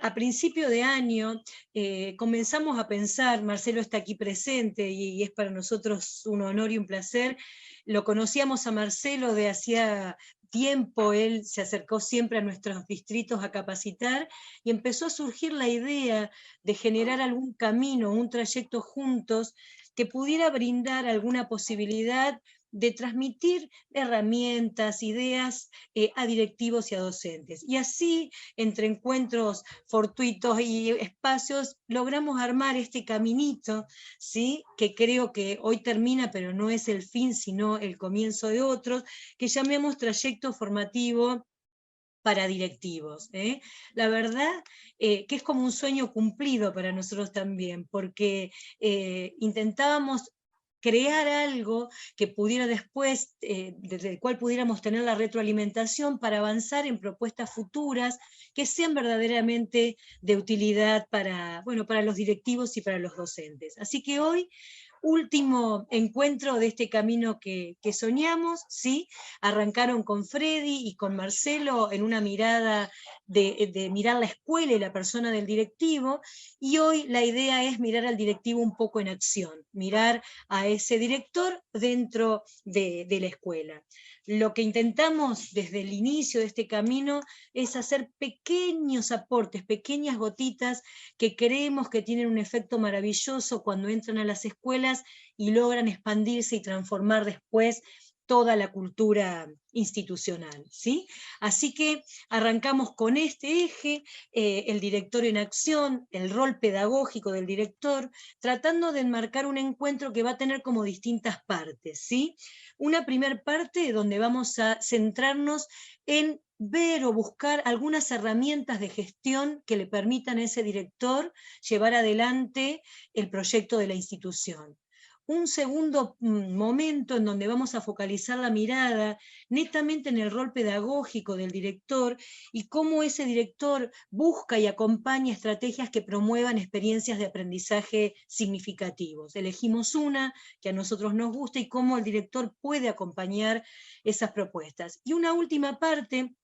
A principio de año comenzamos a pensar, Marcelo está aquí presente y es para nosotros un honor y un placer. Lo conocíamos a Marcelo de hacía tiempo, él se acercó siempre a nuestros distritos a capacitar y empezó a surgir la idea de generar algún camino, un trayecto juntos que pudiera brindar alguna posibilidad de transmitir herramientas, ideas a directivos y a docentes. Y así, entre encuentros fortuitos y espacios, logramos armar este caminito, ¿sí? Que creo que hoy termina, pero no es el fin, sino el comienzo de otros, que llamemos trayecto formativo para directivos. La verdad que es como un sueño cumplido para nosotros también, porque intentábamos crear algo que pudiera después, desde el cual pudiéramos tener la retroalimentación para avanzar en propuestas futuras que sean verdaderamente de utilidad para, bueno, para los directivos y para los docentes. Así que hoy, último encuentro de este camino que soñamos, ¿sí? Arrancaron con Freddy y con Marcelo en una mirada de mirar la escuela y la persona del directivo, y hoy la idea es mirar al directivo un poco en acción, mirar a ese director dentro de la escuela. Lo que intentamos desde el inicio de este camino es hacer pequeños aportes, pequeñas gotitas que creemos que tienen un efecto maravilloso cuando entran a las escuelas y logran expandirse y transformar después toda la cultura institucional, ¿sí? Así que arrancamos con este eje, el director en acción, el rol pedagógico del director, tratando de enmarcar un encuentro que va a tener como distintas partes, ¿sí? Una primer parte donde vamos a centrarnos en ver o buscar algunas herramientas de gestión que le permitan a ese director llevar adelante el proyecto de la institución. Un segundo momento en donde vamos a focalizar la mirada netamente en el rol pedagógico del director y cómo ese director busca y acompaña estrategias que promuevan experiencias de aprendizaje significativos. Elegimos una que a nosotros nos gusta y cómo el director puede acompañar esas propuestas. Y una última parte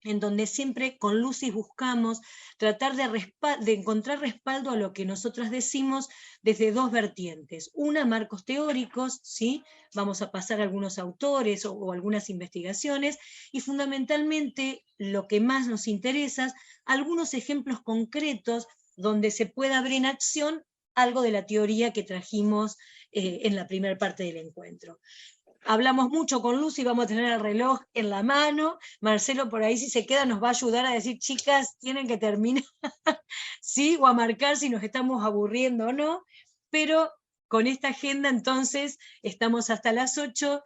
en donde siempre con Lucy buscamos tratar de encontrar respaldo a lo que nosotras decimos desde dos vertientes. Una, marcos teóricos, ¿sí? Vamos a pasar algunos autores o algunas investigaciones, y fundamentalmente lo que más nos interesa, algunos ejemplos concretos donde se pueda ver en acción algo de la teoría que trajimos en la primera parte del encuentro. Hablamos mucho con Lucy, vamos a tener el reloj en la mano. Marcelo por ahí, si se queda, nos va a ayudar a decir, chicas, tienen que terminar, ¿sí? O a marcar si nos estamos aburriendo o no. Pero con esta agenda, entonces, estamos hasta las 8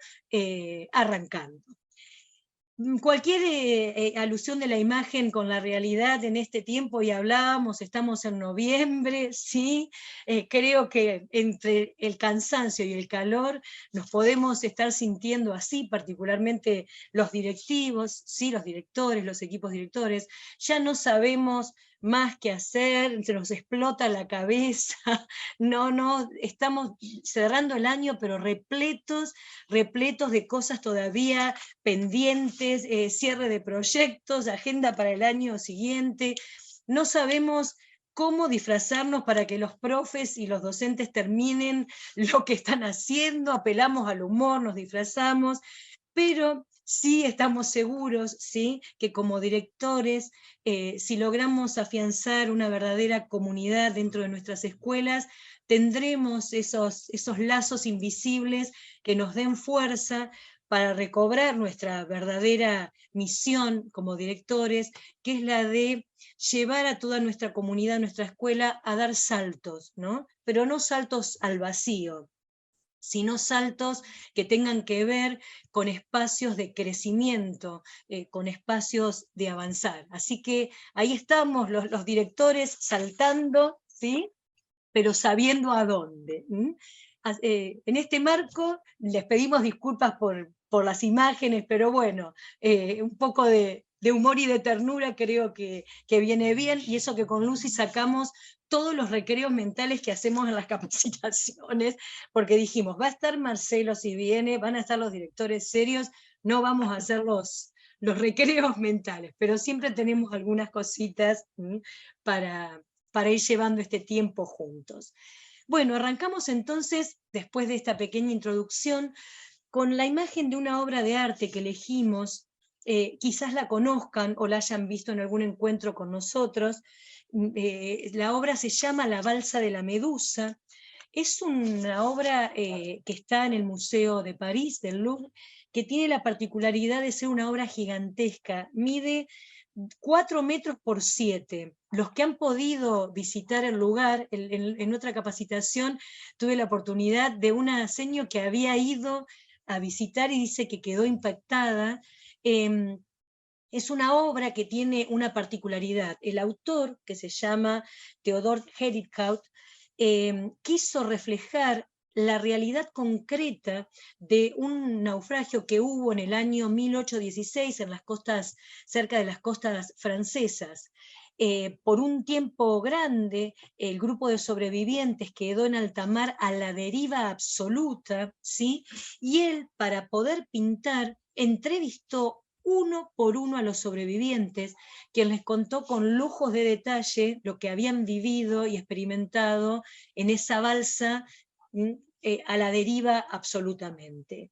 arrancando. Cualquier alusión de la imagen con la realidad en este tiempo, y hablábamos, estamos en noviembre, ¿sí? Creo que entre el cansancio y el calor nos podemos estar sintiendo así, particularmente los directivos, ¿sí? Los directores, los equipos directores, ya no sabemos más qué hacer, se nos explota la cabeza, no, estamos cerrando el año, pero repletos de cosas todavía pendientes, cierre de proyectos, agenda para el año siguiente. No sabemos cómo disfrazarnos para que los profes y los docentes terminen lo que están haciendo, apelamos al humor, nos disfrazamos, pero sí estamos seguros, ¿sí? Que como directores, si logramos afianzar una verdadera comunidad dentro de nuestras escuelas, tendremos esos lazos invisibles que nos den fuerza para recobrar nuestra verdadera misión como directores, que es la de llevar a toda nuestra comunidad, nuestra escuela, a dar saltos, ¿no? Pero no saltos al vacío, sino saltos que tengan que ver con espacios de crecimiento, con espacios de avanzar. Así que ahí estamos los directores saltando, ¿sí? Pero sabiendo a dónde. En este marco les pedimos disculpas por las imágenes, pero bueno, un poco de humor y de ternura creo que viene bien, y eso que con Lucy sacamos todos los recreos mentales que hacemos en las capacitaciones, porque dijimos, va a estar Marcelo si viene, van a estar los directores serios, no vamos a hacer los los recreos mentales, pero siempre tenemos algunas cositas para ir llevando este tiempo juntos. Bueno, arrancamos entonces, después de esta pequeña introducción, con la imagen de una obra de arte que elegimos. Quizás la conozcan o la hayan visto en algún encuentro con nosotros. La obra se llama La Balsa de la Medusa. Es una obra que está en el Museo de París, del Louvre, que tiene la particularidad de ser una obra gigantesca. Mide 4 metros por 7. Los que han podido visitar el lugar, en otra capacitación tuve la oportunidad de una señora que había ido a visitar y dice que quedó impactada. Es una obra que tiene una particularidad. El autor, que se llama Theodor Heyrick, quiso reflejar la realidad concreta de un naufragio que hubo en el año 1816 en las costas, cerca de las costas francesas. Por un tiempo grande, el grupo de sobrevivientes quedó en alta mar a la deriva absoluta, ¿sí? Y él, para poder pintar, entrevistó uno por uno a los sobrevivientes, quien les contó con lujos de detalle lo que habían vivido y experimentado en esa balsa a la deriva absolutamente.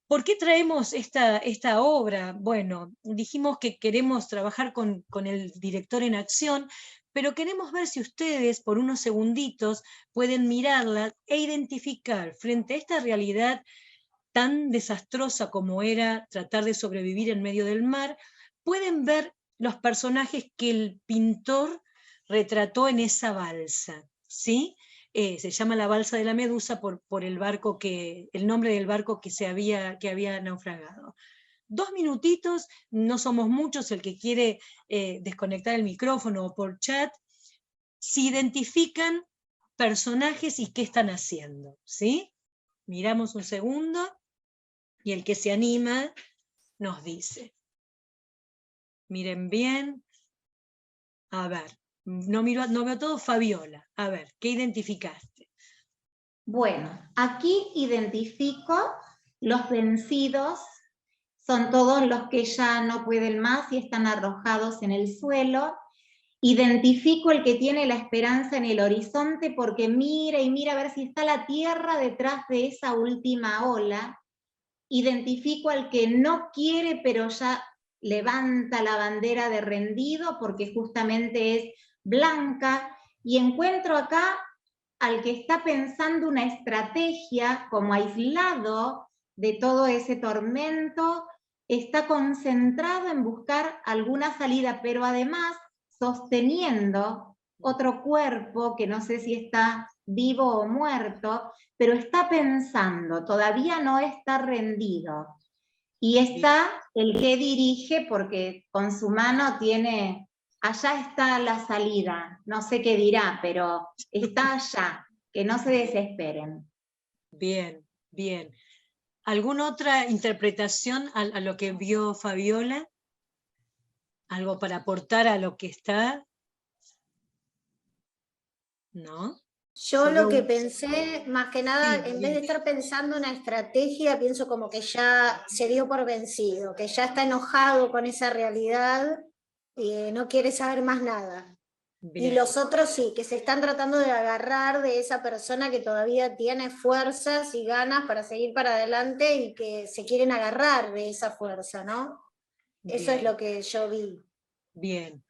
¿Por qué traemos esta obra? Bueno, dijimos que queremos trabajar con el director en acción, pero queremos ver si ustedes, por unos segunditos, pueden mirarla e identificar frente a esta realidad tan desastrosa como era tratar de sobrevivir en medio del mar, pueden ver los personajes que el pintor retrató en esa balsa, ¿sí? Se llama la Balsa de la Medusa por el nombre del barco que había naufragado. 2 minutitos, no somos muchos, el que quiere desconectar el micrófono o por chat, si identifican personajes y qué están haciendo, ¿sí? Miramos un segundo y el que se anima nos dice. Miren bien. A ver, no veo todo. Fabiola, a ver, ¿qué identificaste? Bueno, aquí identifico los vencidos, son todos los que ya no pueden más y están arrojados en el suelo. Identifico el que tiene la esperanza en el horizonte porque mira y mira a ver si está la tierra detrás de esa última ola. Identifico al que no quiere pero ya levanta la bandera de rendido porque justamente es blanca, y encuentro acá al que está pensando una estrategia como aislado de todo ese tormento, está concentrado en buscar alguna salida, pero además sosteniendo otro cuerpo que no sé si está vivo o muerto, pero está pensando, todavía no está rendido. Y está el que dirige porque con su mano tiene, allá está la salida, no sé qué dirá, pero está allá, que no se desesperen. Bien, bien. ¿Alguna otra interpretación a lo que vio Fabiola? ¿Algo para aportar a lo que está? ¿No? Yo lo que pensé, más que nada, Sí, en vez bien. de estar pensando una estrategia, pienso como que ya se dio por vencido, que ya está enojado con esa realidad y no quiere saber más nada. Bien. Y los otros sí, que se están tratando de agarrar de esa persona que todavía tiene fuerzas y ganas para seguir para adelante y que se quieren agarrar de esa fuerza, ¿no? Eso es Bien. lo que yo vi. Bien.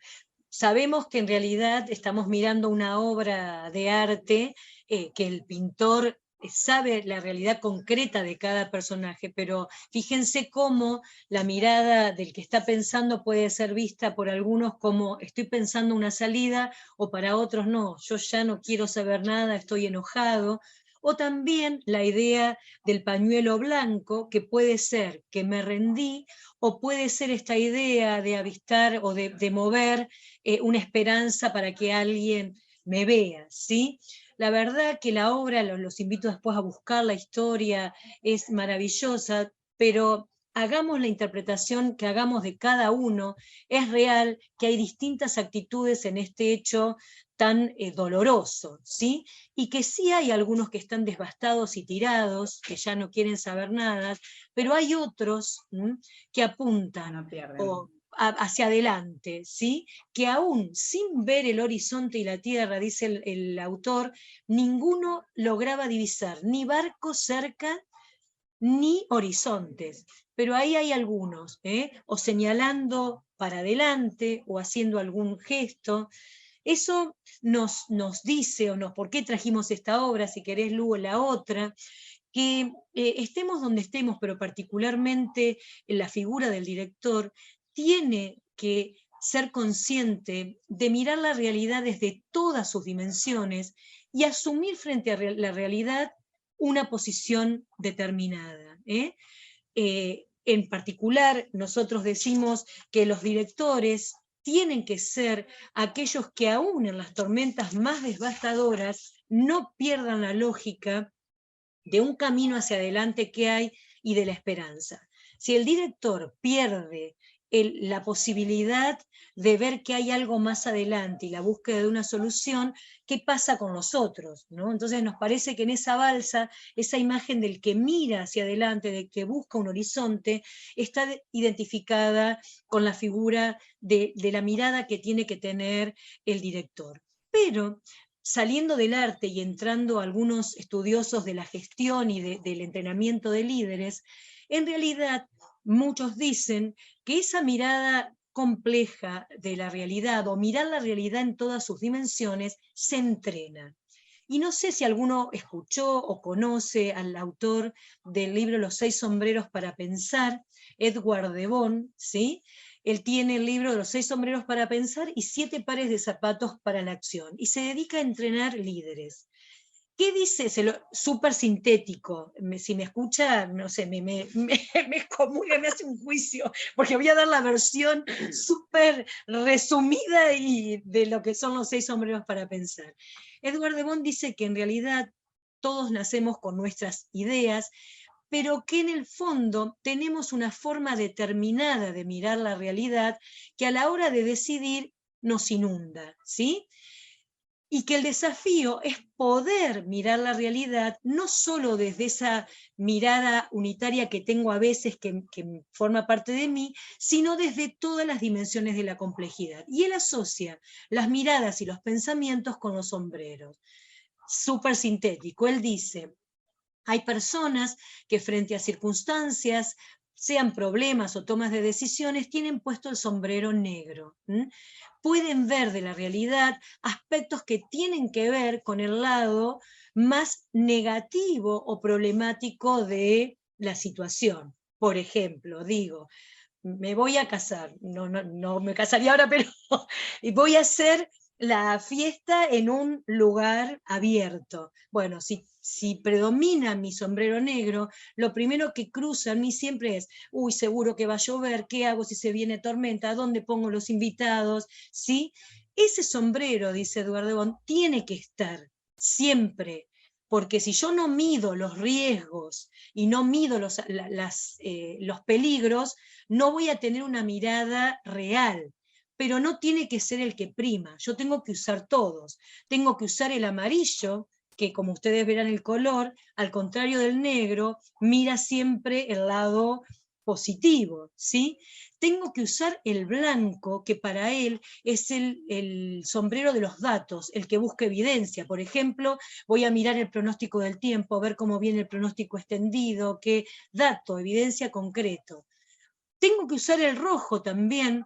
Sabemos que en realidad estamos mirando una obra de arte que el pintor sabe la realidad concreta de cada personaje, pero fíjense cómo la mirada del que está pensando puede ser vista por algunos como estoy pensando una salida, o para otros no, yo ya no quiero saber nada, estoy enojado. O también la idea del pañuelo blanco, que puede ser que me rendí, o puede ser esta idea de avistar o de mover una esperanza para que alguien me vea, ¿sí? La verdad que la obra, los invito después a buscar la historia, es maravillosa, pero hagamos la interpretación que hagamos de cada uno. Es real que hay distintas actitudes en este hecho tan doloroso, ¿sí? Y que sí hay algunos que están devastados y tirados, que ya no quieren saber nada, pero hay otros que apuntan No pierden. hacia adelante, ¿sí? Que aún sin ver el horizonte y la tierra, dice el autor, ninguno lograba divisar ni barcos cerca ni horizontes, pero ahí hay algunos, o señalando para adelante o haciendo algún gesto. Eso nos dice, ¿por qué trajimos esta obra? Si querés, luego la otra, que estemos donde estemos, pero particularmente en la figura del director, tiene que ser consciente de mirar la realidad desde todas sus dimensiones y asumir frente a la realidad una posición determinada. En particular, nosotros decimos que los directores tienen que ser aquellos que aún en las tormentas más devastadoras no pierdan la lógica de un camino hacia adelante que hay y de la esperanza. Si el director pierde la posibilidad de ver que hay algo más adelante y la búsqueda de una solución, ¿qué pasa con los otros? ¿No? Entonces nos parece que en esa balsa, esa imagen del que mira hacia adelante, del que busca un horizonte, está identificada con la figura de la mirada que tiene que tener el director. Pero saliendo del arte y entrando a algunos estudiosos de la gestión y del entrenamiento de líderes, en realidad muchos dicen que esa mirada compleja de la realidad o mirar la realidad en todas sus dimensiones se entrena. Y no sé si alguno escuchó o conoce al autor del libro Los 6 sombreros para pensar, Edward de Bono, ¿sí? Él tiene el libro de Los 6 sombreros para pensar y 7 pares de zapatos para la acción, y se dedica a entrenar líderes. ¿Qué dice? Súper sintético. Si me escucha, no sé, me excomulga, me hace un juicio, porque voy a dar la versión súper resumida y de lo que son los 6 sombreros para pensar. Edward de Bono dice que en realidad todos nacemos con nuestras ideas, pero que en el fondo tenemos una forma determinada de mirar la realidad que a la hora de decidir nos inunda, ¿sí? Y que el desafío es poder mirar la realidad no solo desde esa mirada unitaria que tengo a veces, que forma parte de mí, sino desde todas las dimensiones de la complejidad. Y él asocia las miradas y los pensamientos con los sombreros. Súper sintético. Él dice, hay personas que frente a circunstancias, sean problemas o tomas de decisiones, tienen puesto el sombrero negro. Pueden ver de la realidad aspectos que tienen que ver con el lado más negativo o problemático de la situación. Por ejemplo, digo, me voy a casar, no me casaría ahora, pero voy a hacer la fiesta en un lugar abierto. Bueno, si predomina mi sombrero negro, lo primero que cruza en mí siempre es, uy, seguro que va a llover, ¿qué hago si se viene tormenta? ¿A dónde pongo los invitados? ¿Sí? Ese sombrero, dice Eduardo Bono, tiene que estar siempre, porque si yo no mido los riesgos y no mido los peligros, no voy a tener una mirada real, pero no tiene que ser el que prima. Yo tengo que usar todos. Tengo que usar el amarillo, que como ustedes verán el color, al contrario del negro, mira siempre el lado positivo, ¿sí? Tengo que usar el blanco, que para él es el sombrero de los datos, el que busca evidencia. Por ejemplo, voy a mirar el pronóstico del tiempo, a ver cómo viene el pronóstico extendido, qué dato, evidencia concreto. Tengo que usar el rojo también,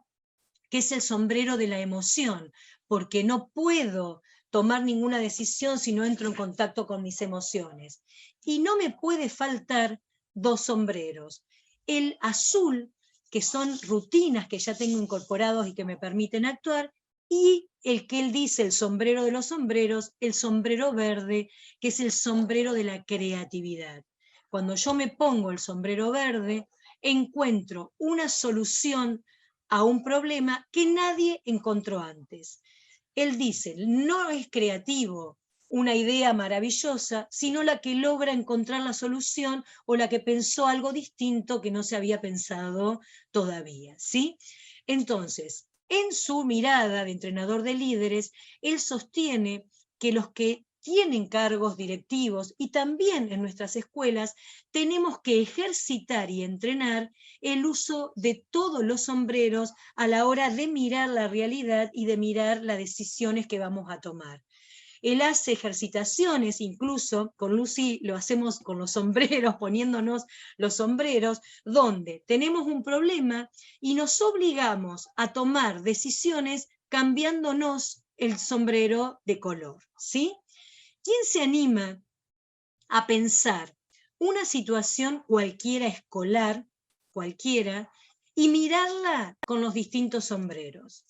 que es el sombrero de la emoción, porque no puedo tomar ninguna decisión si no entro en contacto con mis emociones. Y no me puede faltar 2 sombreros. El azul, que son rutinas que ya tengo incorporados y que me permiten actuar, y el que él dice, el sombrero de los sombreros, el sombrero verde, que es el sombrero de la creatividad. Cuando yo me pongo el sombrero verde, encuentro una solución a un problema que nadie encontró antes. Él dice, no es creativo una idea maravillosa, sino la que logra encontrar la solución o la que pensó algo distinto que no se había pensado todavía, ¿sí? Entonces, En su mirada de entrenador de líderes, él sostiene que los que tienen cargos directivos y también en nuestras escuelas tenemos que ejercitar y entrenar el uso de todos los sombreros a la hora de mirar la realidad y de mirar las decisiones que vamos a tomar. Él hace ejercitaciones, incluso con Lucy lo hacemos con los sombreros, poniéndonos los sombreros, donde tenemos un problema y nos obligamos a tomar decisiones cambiándonos el sombrero de color, ¿sí? ¿Quién se anima a pensar una situación cualquiera escolar, cualquiera, y mirarla con los distintos sombreros?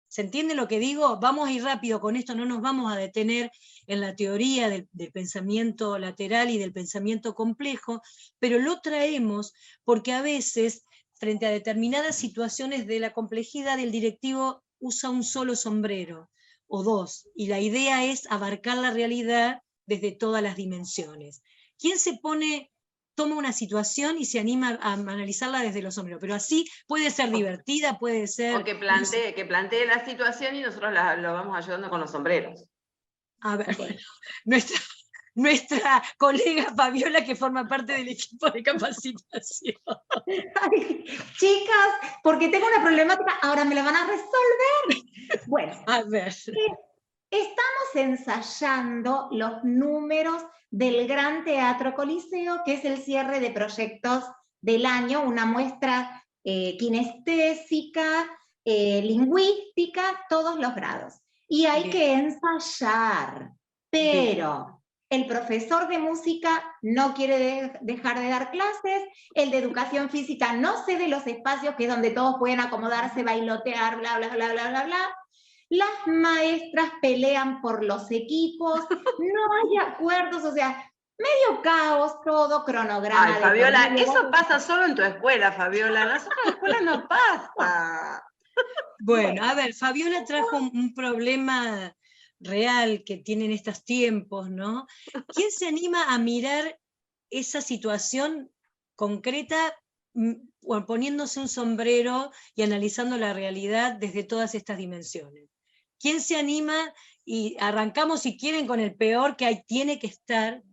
¿Se entiende lo que digo? Vamos a ir rápido con esto, no nos vamos a detener en la teoría del pensamiento lateral y del pensamiento complejo, pero lo traemos porque a veces, frente a determinadas situaciones de la complejidad, el directivo usa un solo sombrero o dos, y la idea es abarcar la realidad desde todas las dimensiones. ¿Quién se toma una situación y se anima a analizarla desde los sombreros? Pero así puede ser divertida, puede ser... O que plantee la situación y nosotros lo vamos ayudando con los sombreros. A ver, bueno, nuestra colega Fabiola, que forma parte del equipo de capacitación. Ay, chicas, porque tengo una problemática, ahora me la van a resolver. Bueno, a ver. Estamos ensayando los números del Gran Teatro Coliseo, que es el cierre de proyectos del año, una muestra kinestésica, lingüística, todos los grados. Y hay que ensayar, pero el profesor de música no quiere dejar de dar clases, el de educación física no cede los espacios, que es donde todos pueden acomodarse, bailotear, bla, bla, bla, bla, bla, bla. Las maestras pelean por los equipos, no hay acuerdos, o sea, medio caos, todo cronograma. Ay, Fabiola, eso pasa solo en tu escuela, Fabiola, en las otras escuelas no pasa. Bueno, a ver, Fabiola trajo un problema real que tienen estos tiempos, ¿no? ¿Quién se anima a mirar esa situación concreta poniéndose un sombrero y analizando la realidad desde todas estas dimensiones? ¿Quién se anima? Y arrancamos, si quieren, con el peor que hay, tiene que estar.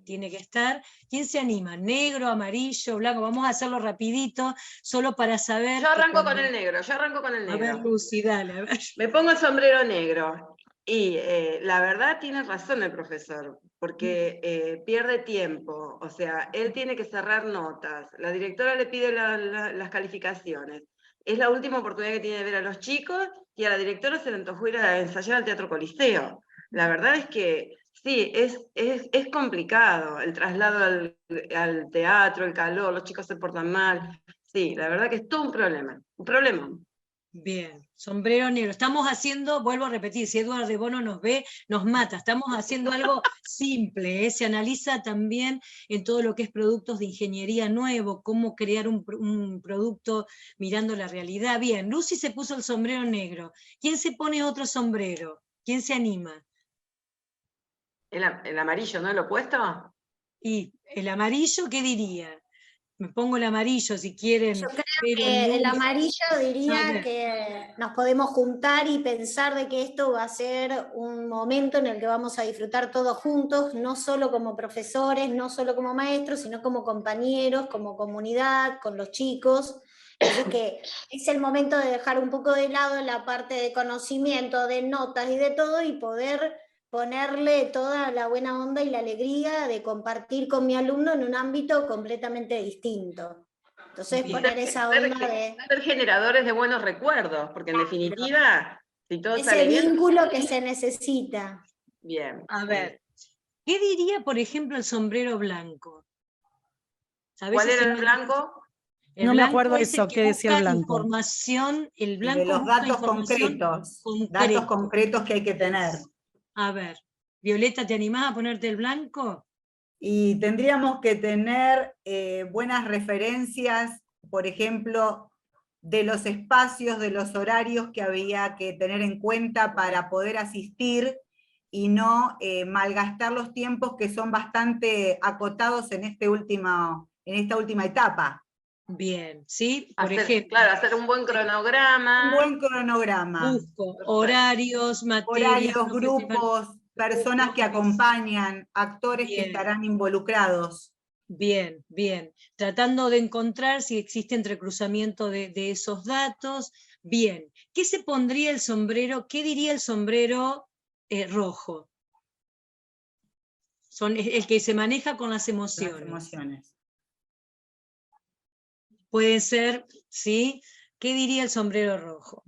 ¿Quién se anima? ¿Negro, amarillo, blanco? Vamos a hacerlo rapidito, solo para saber... Yo arranco con el negro. A ver, Lucy, dale, a ver. Me pongo el sombrero negro. Y la verdad tiene razón el profesor, porque pierde tiempo. O sea, él tiene que cerrar notas. La directora le pide las calificaciones. Es la última oportunidad que tiene de ver a los chicos, y a la directora se le antojó ir a ensayar al Teatro Coliseo. La verdad es que sí, es complicado el traslado al teatro, el calor, los chicos se portan mal. Sí, la verdad que es todo un problema. Un problema. Bien, sombrero negro. Estamos haciendo, vuelvo a repetir, si Eduardo de Bono nos ve, nos mata. Estamos haciendo algo simple, ¿eh? Se analiza también en todo lo que es productos de ingeniería nuevo, cómo crear un producto mirando la realidad. Bien, Lucy se puso el sombrero negro. ¿Quién se pone otro sombrero? ¿Quién se anima? El amarillo, ¿no? ¿El opuesto? Y el amarillo, ¿qué diría? Me pongo el amarillo si quieren. Yo creo que el amarillo diría que nos podemos juntar y pensar de que esto va a ser un momento en el que vamos a disfrutar todos juntos, no solo como profesores, no solo como maestros, sino como compañeros, como comunidad, con los chicos. Así que es el momento de dejar un poco de lado la parte de conocimiento, de notas y de todo, y poder ponerle toda la buena onda y la alegría de compartir con mi alumno en un ámbito completamente distinto. Entonces, poner esa onda de... Ser generadores de buenos recuerdos, porque en definitiva, si todo sale bien... Ese vínculo que se necesita. Bien. A ver, ¿qué diría, por ejemplo, el sombrero blanco? ¿Cuál era el blanco? No me acuerdo eso, ¿qué decía el blanco? Información, el blanco de los datos concretos, datos concretos que hay que tener. A ver, Violeta, ¿te animás a ponerte el blanco? Y tendríamos que tener buenas referencias, por ejemplo, de los espacios, de los horarios que había que tener en cuenta para poder asistir y no malgastar los tiempos que son bastante acotados en esta última etapa. Bien, ¿sí? Por Hacer, ejemplo, claro, hacer un buen cronograma. Un buen cronograma. busco Perfecto. horarios, materias, Horarios, grupos, personas que acompañan, actores que Bien. estarán involucrados. Bien, bien. Tratando de encontrar si existe entrecruzamiento de esos datos. Bien. ¿Qué se pondría el sombrero? ¿Qué diría el sombrero rojo? El que se maneja con las Las emociones. emociones. Puede ser, ¿sí? ¿Qué diría el sombrero rojo?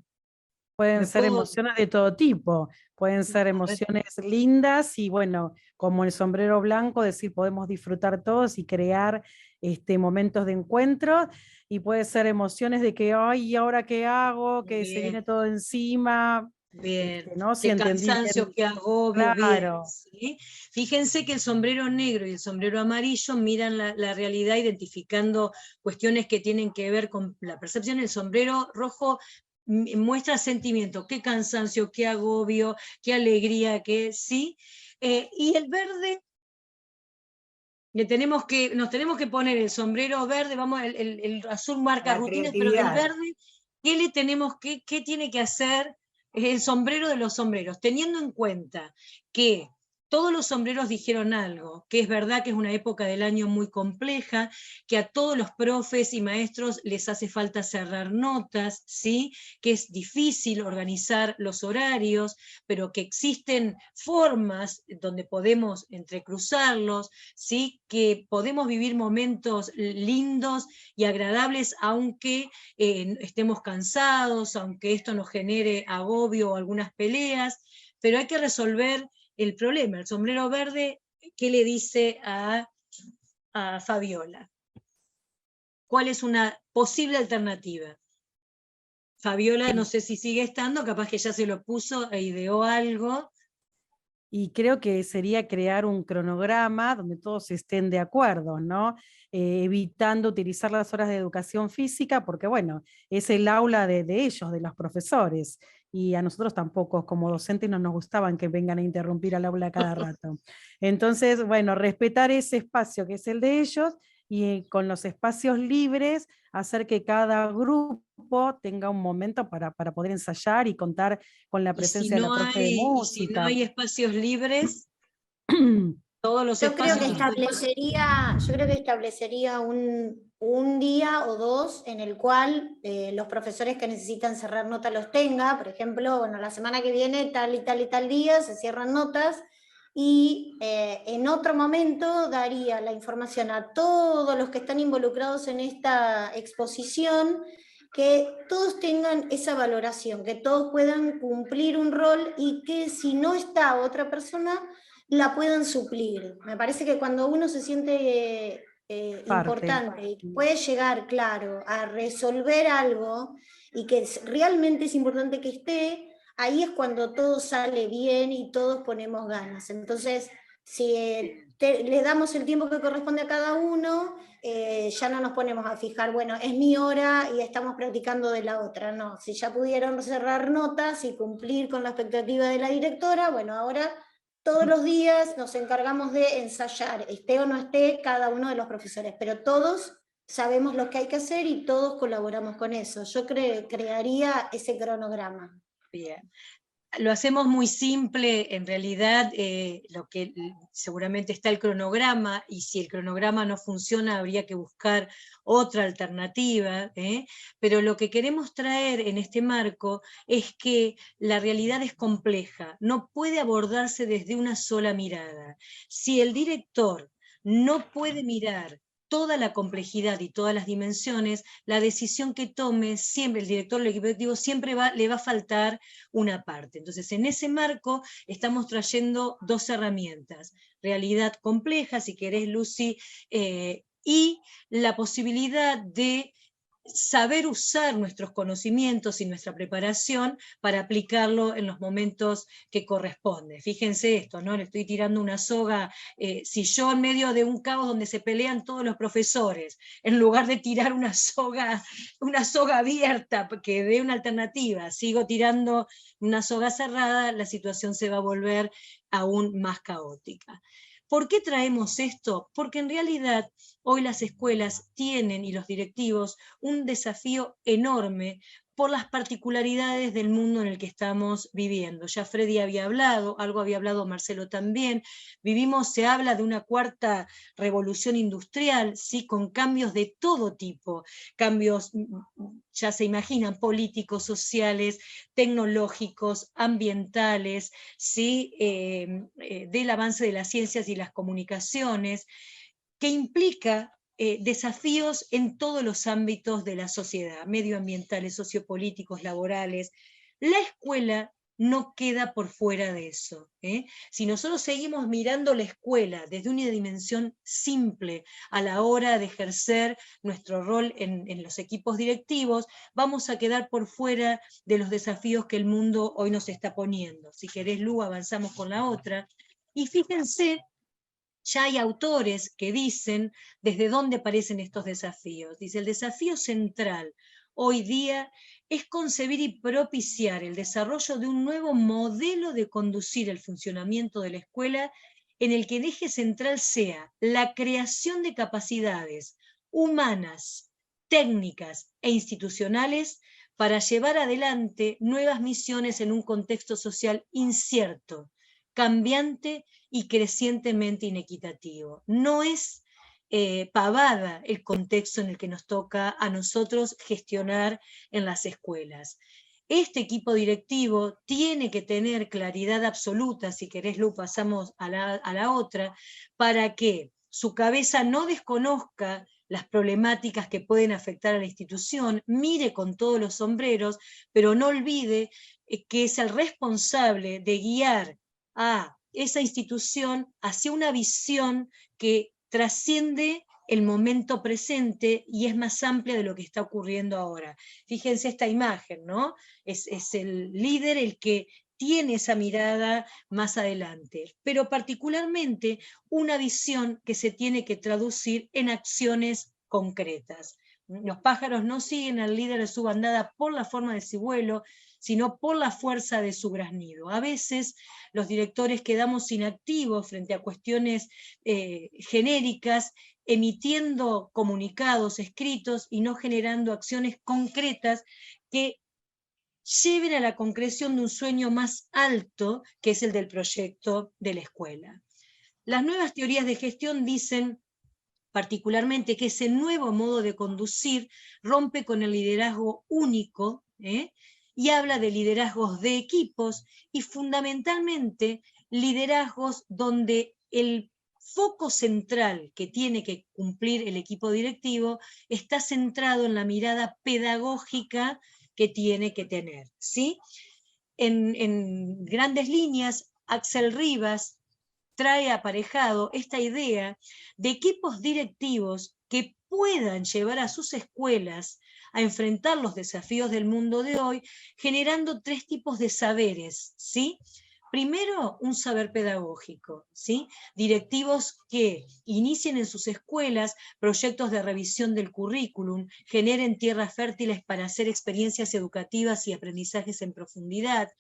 Pueden ¿Me ser puedo- emociones de todo tipo, pueden ser A ver. emociones lindas y bueno, como el sombrero blanco, decir podemos disfrutar todos y crear momentos de encuentro, y puede ser emociones de que, ay, ¿y ahora qué hago? Que se Bien, viene todo encima, bien. ¿no? Si Qué entendí cansancio, bien, qué agobio, bien. claro. ¿Sí? Fíjense que el sombrero negro y el sombrero amarillo miran la realidad identificando cuestiones que tienen que ver con la percepción. El sombrero rojo muestra sentimiento, qué cansancio, qué agobio, qué alegría, sí. Y el verde, nos tenemos que poner el sombrero verde, vamos, el azul marca La rutinas, pero el creatividad. verde, ¿qué tiene que hacer el sombrero de los sombreros? Teniendo en cuenta que todos los sombreros dijeron algo, que es verdad que es una época del año muy compleja, que a todos los profes y maestros les hace falta cerrar notas, ¿sí? Que es difícil organizar los horarios, pero que existen formas donde podemos entrecruzarlos, ¿sí? Que podemos vivir momentos lindos y agradables, aunque estemos cansados, aunque esto nos genere agobio o algunas peleas, pero hay que resolver el problema. El sombrero verde, ¿qué le dice a Fabiola? ¿Cuál es una posible alternativa? Fabiola, no sé si sigue estando, capaz que ya se lo puso e ideó algo. Y creo que sería crear un cronograma donde todos estén de acuerdo, ¿no? Evitando utilizar las horas de educación física, porque bueno, es el aula de ellos, de los profesores, y a nosotros tampoco como docentes no nos gustaban que vengan a interrumpir al aula cada rato. Entonces, bueno, respetar ese espacio que es el de ellos, y con los espacios libres hacer que cada grupo tenga un momento para poder ensayar y contar con la presencia de la profe de Y si no música. hay espacios libres, todos los Yo creo que espacios... establecería un día o dos en el cual los profesores que necesitan cerrar notas los tenga. Por ejemplo, bueno, la semana que viene, tal y tal y tal día, se cierran notas, y en otro momento daría la información a todos los que están involucrados en esta exposición, que todos tengan esa valoración, que todos puedan cumplir un rol y que si no está otra persona, la puedan suplir. Me parece que cuando uno se siente importante y puede llegar, claro, a resolver algo y que realmente es importante que esté, ahí es cuando todo sale bien y todos ponemos ganas. Entonces, si le damos el tiempo que corresponde a cada uno, ya no nos ponemos a fijar, bueno, es mi hora y estamos practicando de la otra. No, si ya pudieron cerrar notas y cumplir con la expectativa de la directora, bueno, ahora todos los días nos encargamos de ensayar, esté o no esté cada uno de los profesores, pero todos sabemos lo que hay que hacer y todos colaboramos con eso. Yo crearía ese cronograma. Bien. Lo hacemos muy simple, en realidad seguramente está el cronograma, y si el cronograma no funciona habría que buscar otra alternativa, pero lo que queremos traer en este marco es que la realidad es compleja, no puede abordarse desde una sola mirada. Si el director no puede mirar toda la complejidad y todas las dimensiones, la decisión que tome, siempre el director, el equipo directivo, siempre le va a faltar una parte. Entonces, en ese marco estamos trayendo dos herramientas: realidad compleja, si querés, Lucy, y la posibilidad de saber usar nuestros conocimientos y nuestra preparación para aplicarlo en los momentos que corresponde. Fíjense esto, ¿no? Le estoy tirando una soga, si yo en medio de un caos donde se pelean todos los profesores, en lugar de tirar una soga abierta que dé una alternativa, sigo tirando una soga cerrada, la situación se va a volver aún más caótica. ¿Por qué traemos esto? Porque en realidad hoy las escuelas tienen, y los directivos, un desafío enorme por las particularidades del mundo en el que estamos viviendo. Ya Freddy había hablado, algo había hablado Marcelo también, se habla de una cuarta revolución industrial, ¿sí? Con cambios de todo tipo, cambios, ya se imaginan, políticos, sociales, tecnológicos, ambientales, ¿sí? Del avance de las ciencias y las comunicaciones, que implica desafíos en todos los ámbitos de la sociedad, medioambientales, sociopolíticos, laborales. La escuela no queda por fuera de eso. Si nosotros seguimos mirando la escuela desde una dimensión simple a la hora de ejercer nuestro rol en los equipos directivos, vamos a quedar por fuera de los desafíos que el mundo hoy nos está poniendo. Si querés, Lu, avanzamos con la otra. Y fíjense, ya hay autores que dicen desde dónde aparecen estos desafíos. Dice, el desafío central hoy día es concebir y propiciar el desarrollo de un nuevo modelo de conducir el funcionamiento de la escuela, en el que el eje central sea la creación de capacidades humanas, técnicas e institucionales para llevar adelante nuevas misiones en un contexto social incierto, cambiante y crecientemente inequitativo. No es pavada el contexto en el que nos toca a nosotros gestionar en las escuelas. Este equipo directivo tiene que tener claridad absoluta, si querés, Lu, pasamos a la otra, para que su cabeza no desconozca las problemáticas que pueden afectar a la institución, mire con todos los sombreros, pero no olvide que es el responsable de guiar a esa institución hacia una visión que trasciende el momento presente y es más amplia de lo que está ocurriendo ahora. Fíjense esta imagen, ¿no? Es el líder el que tiene esa mirada más adelante, pero particularmente una visión que se tiene que traducir en acciones concretas. Los pájaros no siguen al líder de su bandada por la forma de su vuelo, sino por la fuerza de su graznido. A veces los directores quedamos inactivos frente a cuestiones genéricas, emitiendo comunicados escritos y no generando acciones concretas que lleven a la concreción de un sueño más alto, que es el del proyecto de la escuela. Las nuevas teorías de gestión dicen particularmente que ese nuevo modo de conducir rompe con el liderazgo único, y habla de liderazgos de equipos y fundamentalmente liderazgos donde el foco central que tiene que cumplir el equipo directivo está centrado en la mirada pedagógica que tiene que tener, ¿sí? En grandes líneas, Axel Rivas trae aparejado esta idea de equipos directivos que puedan llevar a sus escuelas a enfrentar los desafíos del mundo de hoy, generando 3 tipos de saberes, ¿sí? Primero, un saber pedagógico, ¿sí? Directivos que inicien en sus escuelas proyectos de revisión del currículum, generen tierras fértiles para hacer experiencias educativas y aprendizajes en profundidad,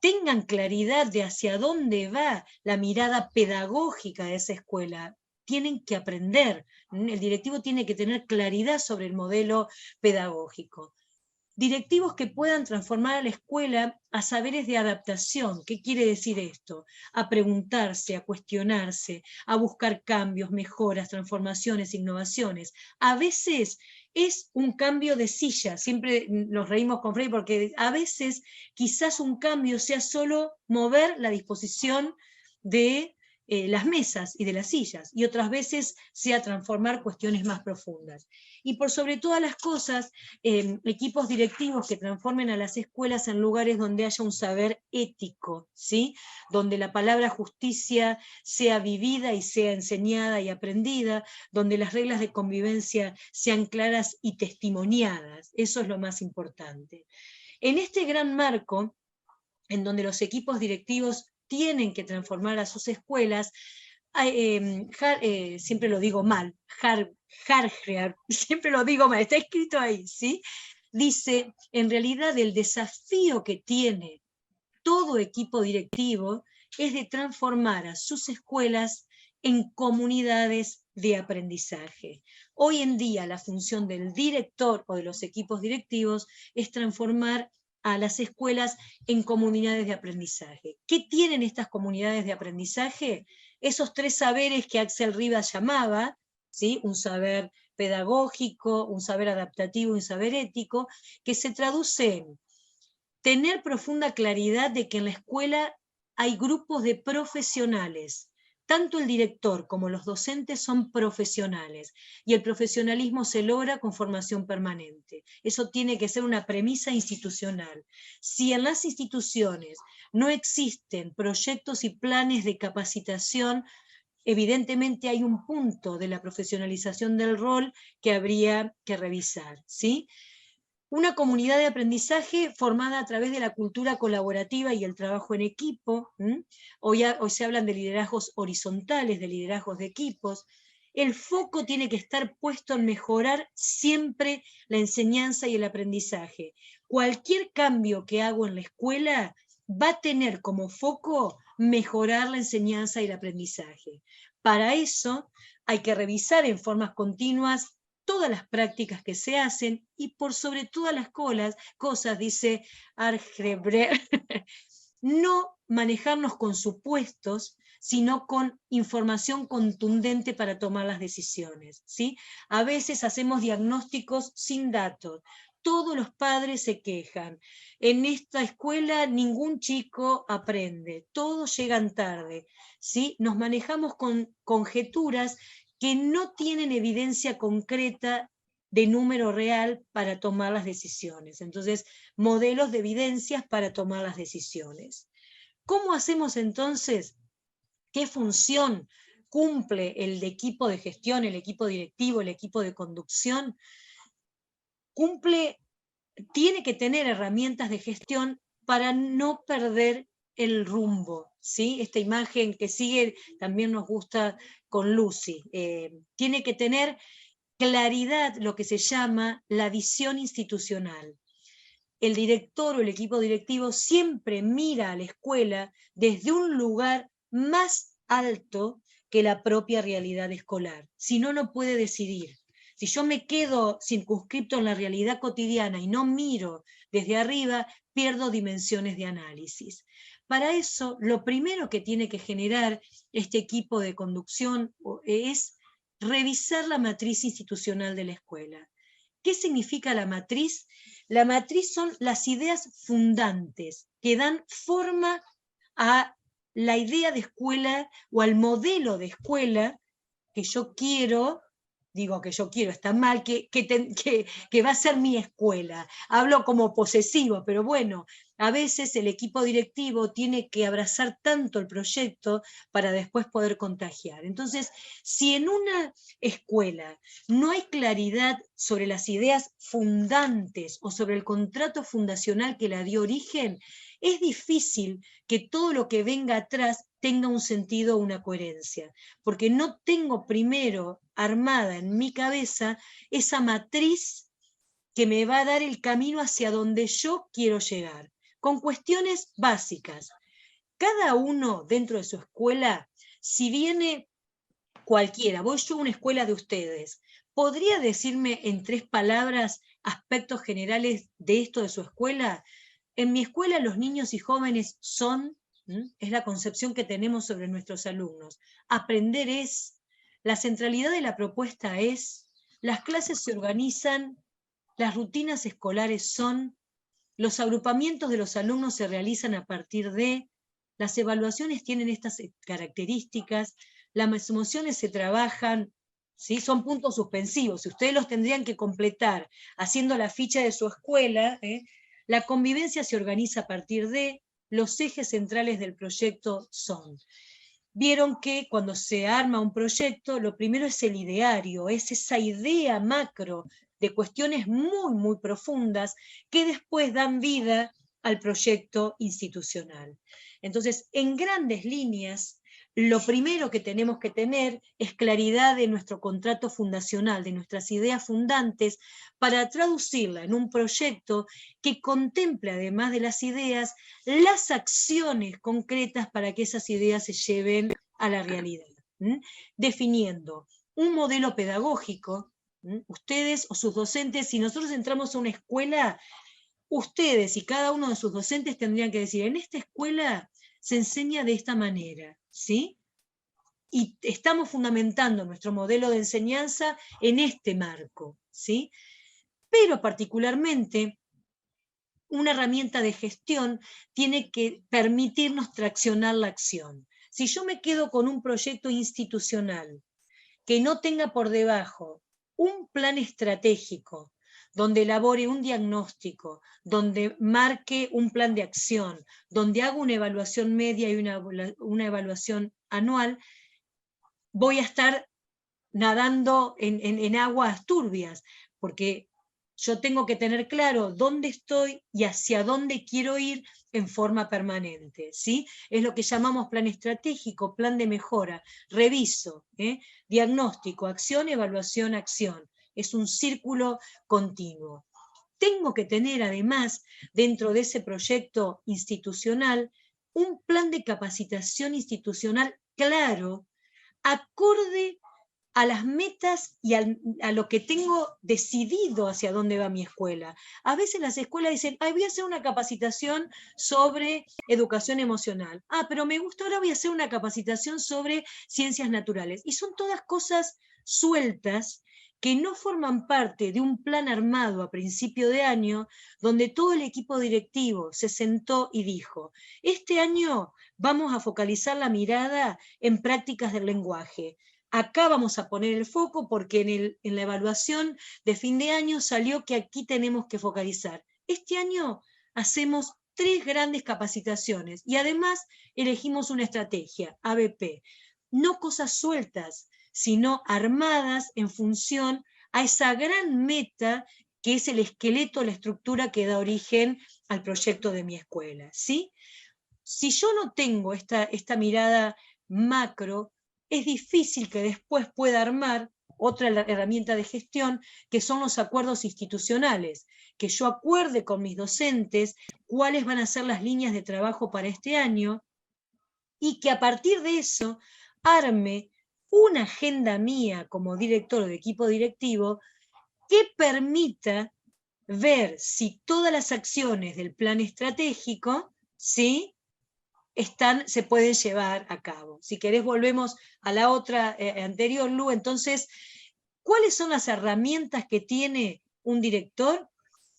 tengan claridad de hacia dónde va la mirada pedagógica de esa escuela. Tienen que aprender, el directivo tiene que tener claridad sobre el modelo pedagógico. Directivos que puedan transformar a la escuela a saberes de adaptación. ¿Qué quiere decir esto? A preguntarse, a cuestionarse, a buscar cambios, mejoras, transformaciones, innovaciones. A veces es un cambio de silla, siempre nos reímos con Frey porque a veces quizás un cambio sea solo mover la disposición de las mesas y de las sillas, y otras veces sea transformar cuestiones más profundas. Y por sobre todas las cosas, equipos directivos que transformen a las escuelas en lugares donde haya un saber ético, ¿sí? Donde la palabra justicia sea vivida y sea enseñada y aprendida, donde las reglas de convivencia sean claras y testimoniadas. Eso es lo más importante. En este gran marco, en donde los equipos directivos tienen que transformar a sus escuelas, siempre lo digo mal, Harger, siempre lo digo mal, está escrito ahí, ¿sí? Dice, en realidad el desafío que tiene todo equipo directivo es de transformar a sus escuelas en comunidades de aprendizaje. Hoy en día la función del director o de los equipos directivos es transformar a las escuelas en comunidades de aprendizaje. ¿Qué tienen estas comunidades de aprendizaje? Esos 3 saberes que Axel Rivas llamaba, ¿sí? Un saber pedagógico, un saber adaptativo y un saber ético, que se traduce en tener profunda claridad de que en la escuela hay grupos de profesionales. Tanto el director como los docentes son profesionales y el profesionalismo se logra con formación permanente. Eso tiene que ser una premisa institucional. Si en las instituciones no existen proyectos y planes de capacitación, evidentemente hay un punto de la profesionalización del rol que habría que revisar, ¿sí? Una comunidad de aprendizaje formada a través de la cultura colaborativa y el trabajo en equipo. Hoy se hablan de liderazgos horizontales, de liderazgos de equipos. El foco tiene que estar puesto en mejorar siempre la enseñanza y el aprendizaje. Cualquier cambio que hago en la escuela va a tener como foco mejorar la enseñanza y el aprendizaje. Para eso hay que revisar en formas continuas todas las prácticas que se hacen y por sobre todas las cosas, dice Argebrecht, no manejarnos con supuestos, sino con información contundente para tomar las decisiones, ¿sí? A veces hacemos diagnósticos sin datos. Todos los padres se quejan. En esta escuela ningún chico aprende, todos llegan tarde, ¿sí? Nos manejamos con conjeturas que no tienen evidencia concreta de número real para tomar las decisiones. Entonces, modelos de evidencias para tomar las decisiones. ¿Cómo hacemos entonces? ¿Qué función cumple el equipo de gestión, el equipo directivo, el equipo de conducción? Tiene que tener herramientas de gestión para no perder el rumbo, ¿sí? Esta imagen que sigue también nos gusta con Lucy. Tiene que tener claridad, lo que se llama la visión institucional. El director o el equipo directivo siempre mira a la escuela desde un lugar más alto que la propia realidad escolar. Si no, no puede decidir. Si yo me quedo circunscripto en la realidad cotidiana y no miro desde arriba, pierdo dimensiones de análisis. Para eso, lo primero que tiene que generar este equipo de conducción es revisar la matriz institucional de la escuela. ¿Qué significa la matriz? La matriz son las ideas fundantes que dan forma a la idea de escuela o al modelo de escuela que yo quiero. Digo que yo quiero, está mal, que va a ser mi escuela. Hablo como posesivo, pero bueno, a veces el equipo directivo tiene que abrazar tanto el proyecto para después poder contagiar. Entonces, si en una escuela no hay claridad sobre las ideas fundantes o sobre el contrato fundacional que la dio origen, es difícil que todo lo que venga atrás tenga un sentido o una coherencia, porque no tengo primero armada en mi cabeza esa matriz que me va a dar el camino hacia donde yo quiero llegar, con cuestiones básicas. Cada uno dentro de su escuela, si viene cualquiera, voy yo a una escuela de ustedes, ¿podría decirme en 3 palabras aspectos generales de esto de su escuela? En mi escuela los niños y jóvenes son, es la concepción que tenemos sobre nuestros alumnos. Aprender es, la centralidad de la propuesta es, las clases se organizan, las rutinas escolares son, los agrupamientos de los alumnos se realizan a partir de, las evaluaciones tienen estas características, las emociones se trabajan, ¿sí? Son puntos suspensivos, ustedes los tendrían que completar haciendo la ficha de su escuela. La convivencia se organiza a partir de, los ejes centrales del proyecto son. Vieron que cuando se arma un proyecto, lo primero es el ideario, es esa idea macro de cuestiones muy, muy profundas que después dan vida al proyecto institucional. Entonces, en grandes líneas, lo primero que tenemos que tener es claridad de nuestro contrato fundacional, de nuestras ideas fundantes, para traducirla en un proyecto que contemple, además de las ideas, las acciones concretas para que esas ideas se lleven a la realidad. definiendo un modelo pedagógico, ustedes o sus docentes. Si nosotros entramos a una escuela, ustedes y cada uno de sus docentes tendrían que decir, en esta escuela se enseña de esta manera, ¿sí? Y estamos fundamentando nuestro modelo de enseñanza en este marco, ¿sí? Pero particularmente, una herramienta de gestión tiene que permitirnos traccionar la acción. Si yo me quedo con un proyecto institucional que no tenga por debajo un plan estratégico, donde elabore un diagnóstico, donde marque un plan de acción, donde haga una evaluación media y una evaluación anual, voy a estar nadando en aguas turbias, porque yo tengo que tener claro dónde estoy y hacia dónde quiero ir en forma permanente, ¿sí? Es lo que llamamos plan estratégico, plan de mejora, reviso, diagnóstico, acción, evaluación, acción. Es un círculo continuo. Tengo que tener además, dentro de ese proyecto institucional, un plan de capacitación institucional claro, acorde a las metas y a lo que tengo decidido hacia dónde va mi escuela. A veces las escuelas dicen, ay, voy a hacer una capacitación sobre educación emocional. Ah, pero me gusta, ahora voy a hacer una capacitación sobre ciencias naturales. Y son todas cosas sueltas que no forman parte de un plan armado a principio de año, donde todo el equipo directivo se sentó y dijo, este año vamos a focalizar la mirada en prácticas del lenguaje. Acá vamos a poner el foco porque en la evaluación de fin de año salió que aquí tenemos que focalizar. Este año hacemos 3 grandes capacitaciones y además elegimos una estrategia, ABP. No cosas sueltas, sino armadas en función a esa gran meta que es el esqueleto, la estructura que da origen al proyecto de mi escuela, ¿sí? Si yo no tengo esta mirada macro, es difícil que después pueda armar otra herramienta de gestión, que son los acuerdos institucionales, que yo acuerde con mis docentes cuáles van a ser las líneas de trabajo para este año, y que a partir de eso arme una agenda mía como director de equipo directivo que permita ver si todas las acciones del plan estratégico, ¿sí?, se pueden llevar a cabo. Si querés volvemos a la otra anterior, Lu. Entonces, ¿cuáles son las herramientas que tiene un director?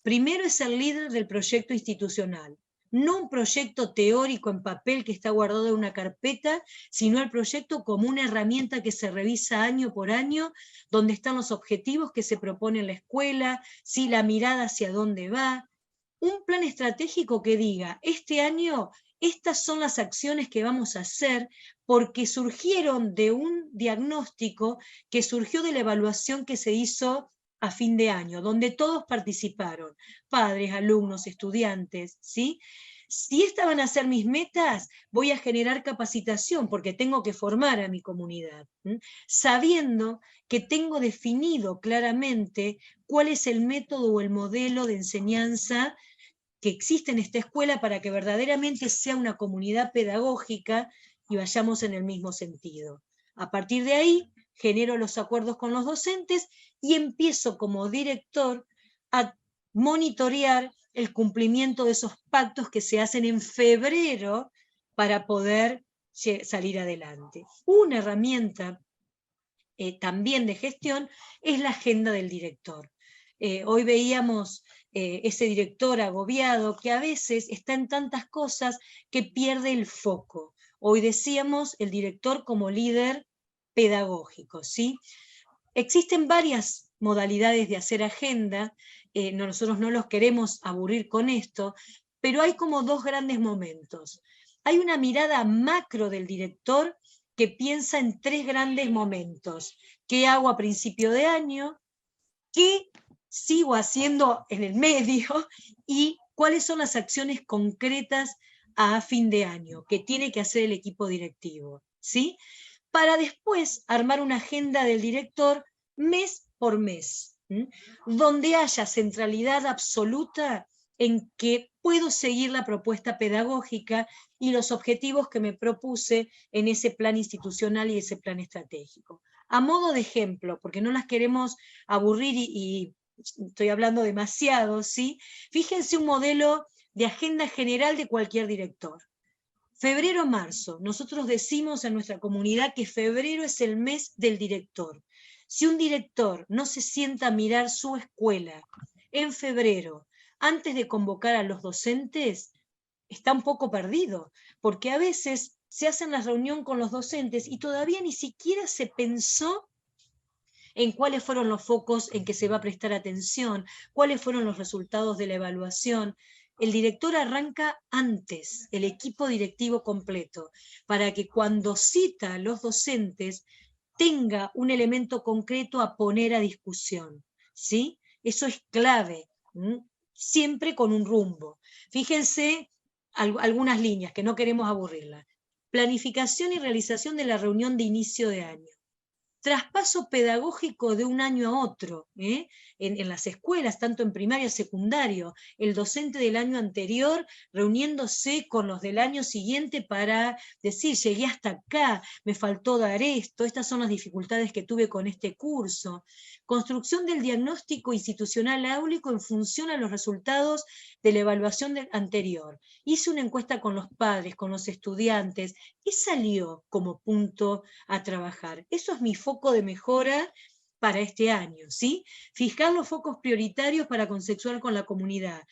Primero es el líder del proyecto institucional, no un proyecto teórico en papel que está guardado en una carpeta, sino el proyecto como una herramienta que se revisa año por año, donde están los objetivos que se propone en la escuela, ¿sí?, la mirada hacia dónde va. Un plan estratégico que diga, este año estas son las acciones que vamos a hacer porque surgieron de un diagnóstico que surgió de la evaluación que se hizo a fin de año, donde todos participaron, padres, alumnos, estudiantes, ¿sí? Si estas van a ser mis metas, voy a generar capacitación porque tengo que formar a mi comunidad, sabiendo que tengo definido claramente cuál es el método o el modelo de enseñanza que existe en esta escuela para que verdaderamente sea una comunidad pedagógica y vayamos en el mismo sentido. A partir de ahí, genero los acuerdos con los docentes y empiezo como director a monitorear el cumplimiento de esos pactos que se hacen en febrero para poder salir adelante. Una herramienta también de gestión es la agenda del director. Hoy veíamos ese director agobiado que a veces está en tantas cosas que pierde el foco. Hoy decíamos el director como líder pedagógico, ¿sí? Existen varias modalidades de hacer agenda, nosotros no los queremos aburrir con esto, pero hay como 2 grandes momentos. Hay una mirada macro del director que piensa en 3 grandes momentos. ¿Qué hago a principio de año? ¿Qué sigo haciendo en el medio? ¿Y cuáles son las acciones concretas a fin de año que tiene que hacer el equipo directivo? ¿Sí? Para después armar una agenda del director mes por mes, donde haya centralidad absoluta en que puedo seguir la propuesta pedagógica y los objetivos que me propuse en ese plan institucional y ese plan estratégico. A modo de ejemplo, porque no las queremos aburrir y estoy hablando demasiado, ¿sí? Fíjense un modelo de agenda general de cualquier director. Febrero-marzo, nosotros decimos en nuestra comunidad que febrero es el mes del director. Si un director no se sienta a mirar su escuela en febrero, antes de convocar a los docentes, está un poco perdido, porque a veces se hacen la reunión con los docentes y todavía ni siquiera se pensó en cuáles fueron los focos en que se va a prestar atención, cuáles fueron los resultados de la evaluación. El director arranca antes, el equipo directivo completo, para que cuando cita a los docentes tenga un elemento concreto a poner a discusión, ¿sí? Eso es clave, siempre con un rumbo. Fíjense algunas líneas que no queremos aburrirla. Planificación y realización de la reunión de inicio de año. Traspaso pedagógico de un año a otro, en las escuelas, tanto en primaria, secundario, el docente del año anterior reuniéndose con los del año siguiente para decir, llegué hasta acá, me faltó dar esto, estas son las dificultades que tuve con este curso. Construcción del diagnóstico institucional áulico en función a los resultados de la evaluación anterior. Hice una encuesta con los padres, con los estudiantes, ¿qué salió como punto a trabajar? Eso es mi foco de mejora para este año, ¿sí? Fijar los focos prioritarios para consensuar con la comunidad.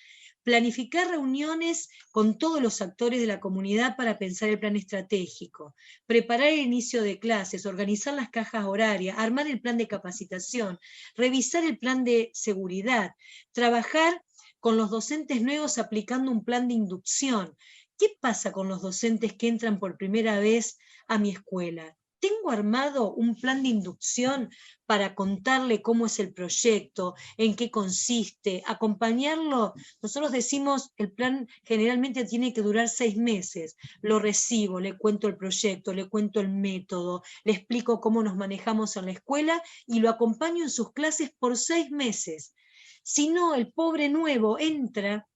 Planificar reuniones con todos los actores de la comunidad para pensar el plan estratégico. Preparar el inicio de clases, organizar las cajas horarias, armar el plan de capacitación, revisar el plan de seguridad, trabajar con los docentes nuevos aplicando un plan de inducción. ¿Qué pasa con los docentes que entran por primera vez a mi escuela? ¿Tengo armado un plan de inducción para contarle cómo es el proyecto, en qué consiste, acompañarlo? Nosotros decimos, el plan generalmente tiene que durar 6 meses. Lo recibo, le cuento el proyecto, le cuento el método, le explico cómo nos manejamos en la escuela y lo acompaño en sus clases por 6 meses. Si no, el pobre nuevo entra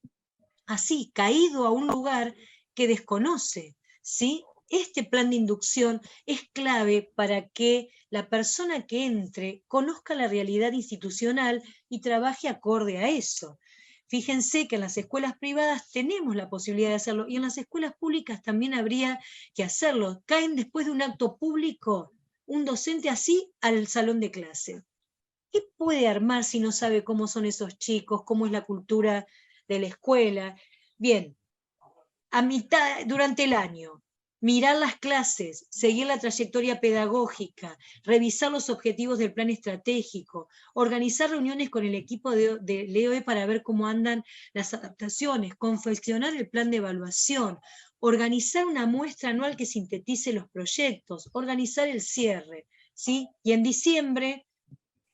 así, caído a un lugar que desconoce, ¿sí? Este plan de inducción es clave para que la persona que entre conozca la realidad institucional y trabaje acorde a eso. Fíjense que en las escuelas privadas tenemos la posibilidad de hacerlo y en las escuelas públicas también habría que hacerlo. Caen después de un acto público un docente así al salón de clase. ¿Qué puede armar si no sabe cómo son esos chicos, cómo es la cultura de la escuela? Bien, durante el año, mirar las clases, seguir la trayectoria pedagógica, revisar los objetivos del plan estratégico, organizar reuniones con el equipo de LEOE para ver cómo andan las adaptaciones, confeccionar el plan de evaluación, organizar una muestra anual que sintetice los proyectos, organizar el cierre, ¿sí? Y en diciembre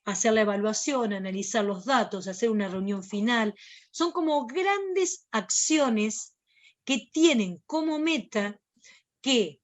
hacer la evaluación, analizar los datos, hacer una reunión final. Son como grandes acciones que tienen como meta que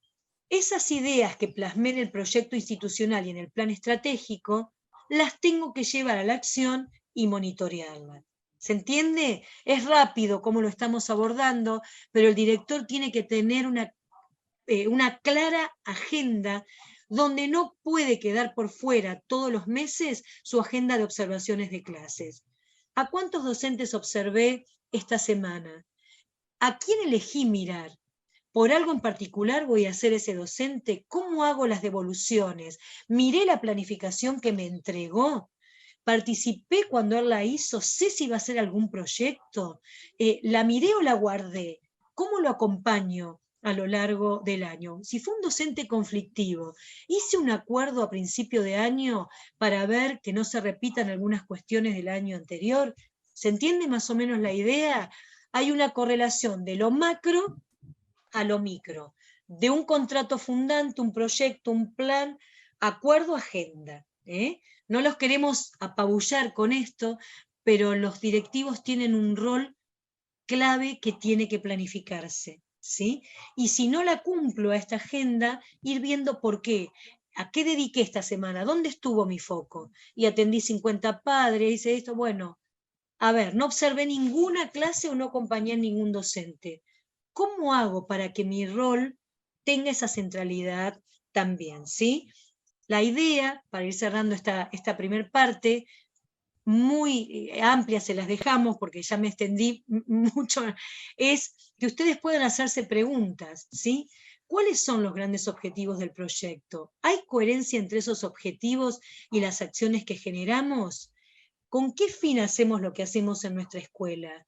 esas ideas que plasmé en el proyecto institucional y en el plan estratégico, las tengo que llevar a la acción y monitorearlas. ¿Se entiende? Es rápido como lo estamos abordando, pero el director tiene que tener una clara agenda donde no puede quedar por fuera todos los meses su agenda de observaciones de clases. ¿A cuántos docentes observé esta semana? ¿A quién elegí mirar? ¿Por algo en particular voy a ser ese docente? ¿Cómo hago las devoluciones? ¿Miré la planificación que me entregó? ¿Participé cuando él la hizo? ¿Sé si va a ser algún proyecto? ¿La miré o la guardé? ¿Cómo lo acompaño a lo largo del año? Si fue un docente conflictivo, hice un acuerdo a principio de año para ver que no se repitan algunas cuestiones del año anterior. ¿Se entiende más o menos la idea? Hay una correlación de lo macro a lo micro, de un contrato fundante, un proyecto, un plan, acuerdo, agenda. No los queremos apabullar con esto, pero los directivos tienen un rol clave que tiene que planificarse, ¿sí? Y si no la cumplo a esta agenda, ir viendo por qué. ¿A qué dediqué esta semana? ¿Dónde estuvo mi foco? Y atendí 50 padres, hice esto, bueno, A ver, no observé ninguna clase o no acompañé a ningún docente. ¿Cómo hago para que mi rol tenga esa centralidad también? ¿Sí? La idea, para ir cerrando esta primer parte, muy amplia, se las dejamos porque ya me extendí mucho, es que ustedes puedan hacerse preguntas, ¿sí? ¿Cuáles son los grandes objetivos del proyecto? ¿Hay coherencia entre esos objetivos y las acciones que generamos? ¿Con qué fin hacemos lo que hacemos en nuestra escuela?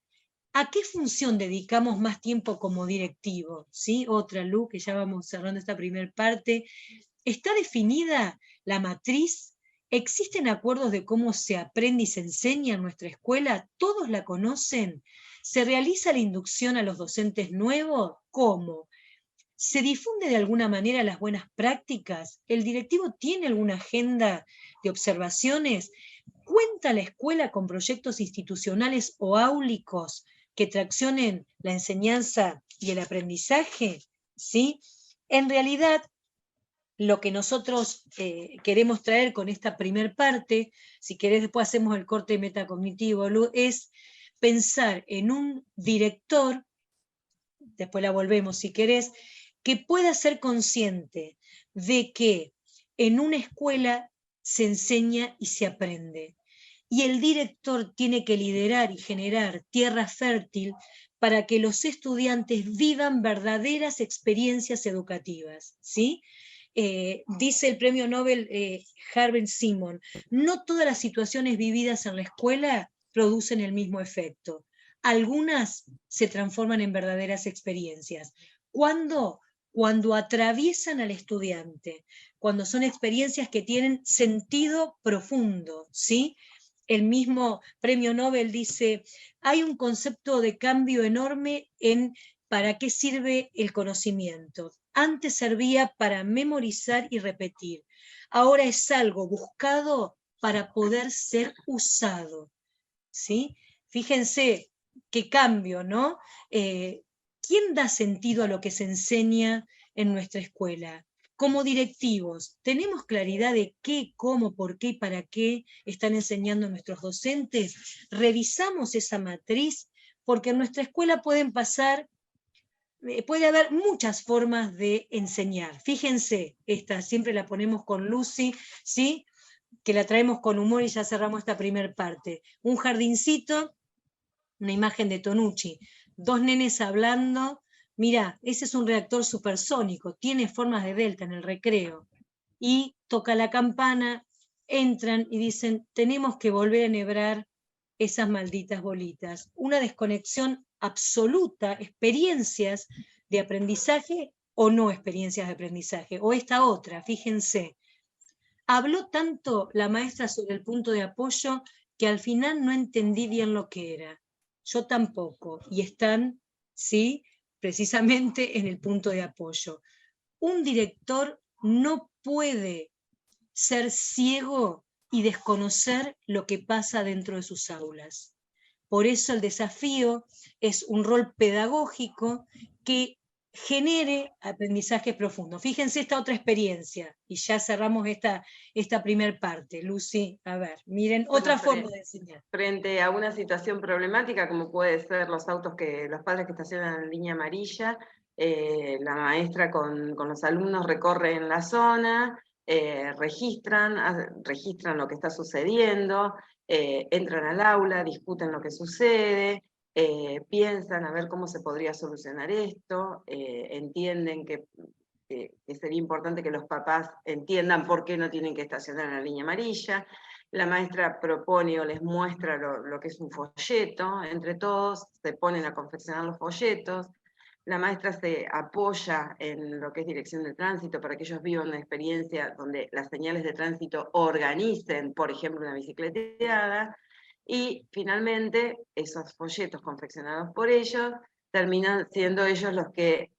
¿A qué función dedicamos más tiempo como directivo? ¿Sí? Otra, Lu, que ya vamos cerrando esta primera parte. ¿Está definida la matriz? ¿Existen acuerdos de cómo se aprende y se enseña en nuestra escuela? ¿Todos la conocen? ¿Se realiza la inducción a los docentes nuevos? ¿Cómo? ¿Se difunde de alguna manera las buenas prácticas? ¿El directivo tiene alguna agenda de observaciones? ¿Cuenta la escuela con proyectos institucionales o áulicos que traccionen la enseñanza y el aprendizaje? ¿Sí? En realidad, lo que nosotros queremos traer con esta primer parte, si querés después hacemos el corte metacognitivo, es pensar en un director, después la volvemos si querés, que pueda ser consciente de que en una escuela se enseña y se aprende. Y el director tiene que liderar y generar tierra fértil para que los estudiantes vivan verdaderas experiencias educativas, ¿sí? Dice el premio Nobel Herbert Simon, no todas las situaciones vividas en la escuela producen el mismo efecto. Algunas se transforman en verdaderas experiencias. ¿Cuándo? Cuando atraviesan al estudiante, cuando son experiencias que tienen sentido profundo, ¿sí? El mismo premio Nobel dice, hay un concepto de cambio enorme en para qué sirve el conocimiento. Antes servía para memorizar y repetir. Ahora es algo buscado para poder ser usado. ¿Sí? Fíjense qué cambio, ¿no? ¿Quién da sentido a lo que se enseña en nuestra escuela? Como directivos, ¿tenemos claridad de qué, cómo, por qué y para qué están enseñando nuestros docentes? ¿Revisamos esa matriz? Porque en nuestra escuela pueden pasar, puede haber muchas formas de enseñar. Fíjense, esta siempre la ponemos con Lucy, ¿sí? Que la traemos con humor y ya cerramos esta primer parte. Un jardincito, una imagen de Tonucci, dos nenes hablando, mira, ese es un reactor supersónico, tiene formas de delta en el recreo, y toca la campana, entran y dicen, tenemos que volver a enhebrar esas malditas bolitas. Una desconexión absoluta, experiencias de aprendizaje o no experiencias de aprendizaje, o esta otra, fíjense. Habló tanto la maestra sobre el punto de apoyo que al final no entendí bien lo que era. Yo tampoco. Y están, sí, precisamente en el punto de apoyo. Un director no puede ser ciego y desconocer lo que pasa dentro de sus aulas. Por eso el desafío es un rol pedagógico que genere aprendizaje profundo. Fíjense esta otra experiencia, y ya cerramos esta primer parte. Lucy, a ver, miren, otra forma de enseñar. Frente a una situación problemática, como puede ser los autos los padres que estacionan en la línea amarilla, la maestra con los alumnos recorren la zona, registran lo que está sucediendo, entran al aula, discuten lo que sucede, piensan a ver cómo se podría solucionar esto, entienden que sería importante que los papás entiendan por qué no tienen que estacionar en la línea amarilla. La maestra propone o les muestra lo que es un folleto, entre todos se ponen a confeccionar los folletos. La maestra se apoya en lo que es dirección de tránsito para que ellos vivan una experiencia donde las señales de tránsito organicen, por ejemplo, una bicicleteada. Y finalmente, esos folletos confeccionados por ellos terminan siendo ellos los que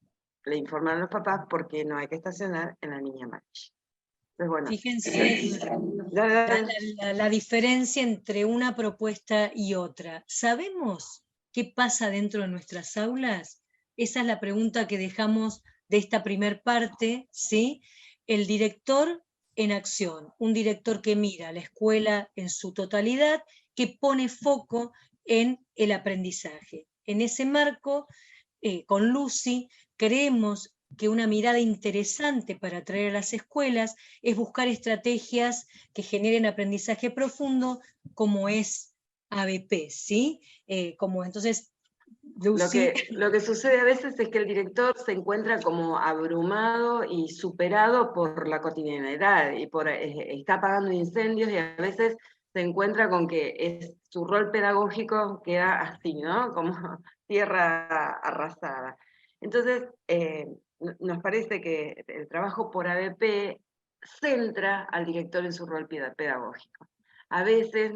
le informan a los papás por qué no hay que estacionar en la línea amarilla. Entonces, bueno. Fíjense la diferencia entre una propuesta y otra. ¿Sabemos qué pasa dentro de nuestras aulas? Esa es la pregunta que dejamos de esta primer parte, ¿sí? El director en acción, un director que mira la escuela en su totalidad, que pone foco, en el aprendizaje. En ese marco, con Lucy, creemos que una mirada interesante para atraer a las escuelas es buscar estrategias que generen aprendizaje profundo, como es ABP, ¿sí? Entonces, Lucy... Lo que sucede a veces es que el director se encuentra como abrumado y superado por la cotidianidad, y está apagando incendios, y a veces se encuentra con que su rol pedagógico queda así, ¿no? Como tierra arrasada. Entonces, nos parece que el trabajo por ABP centra al director en su rol pedagógico. A veces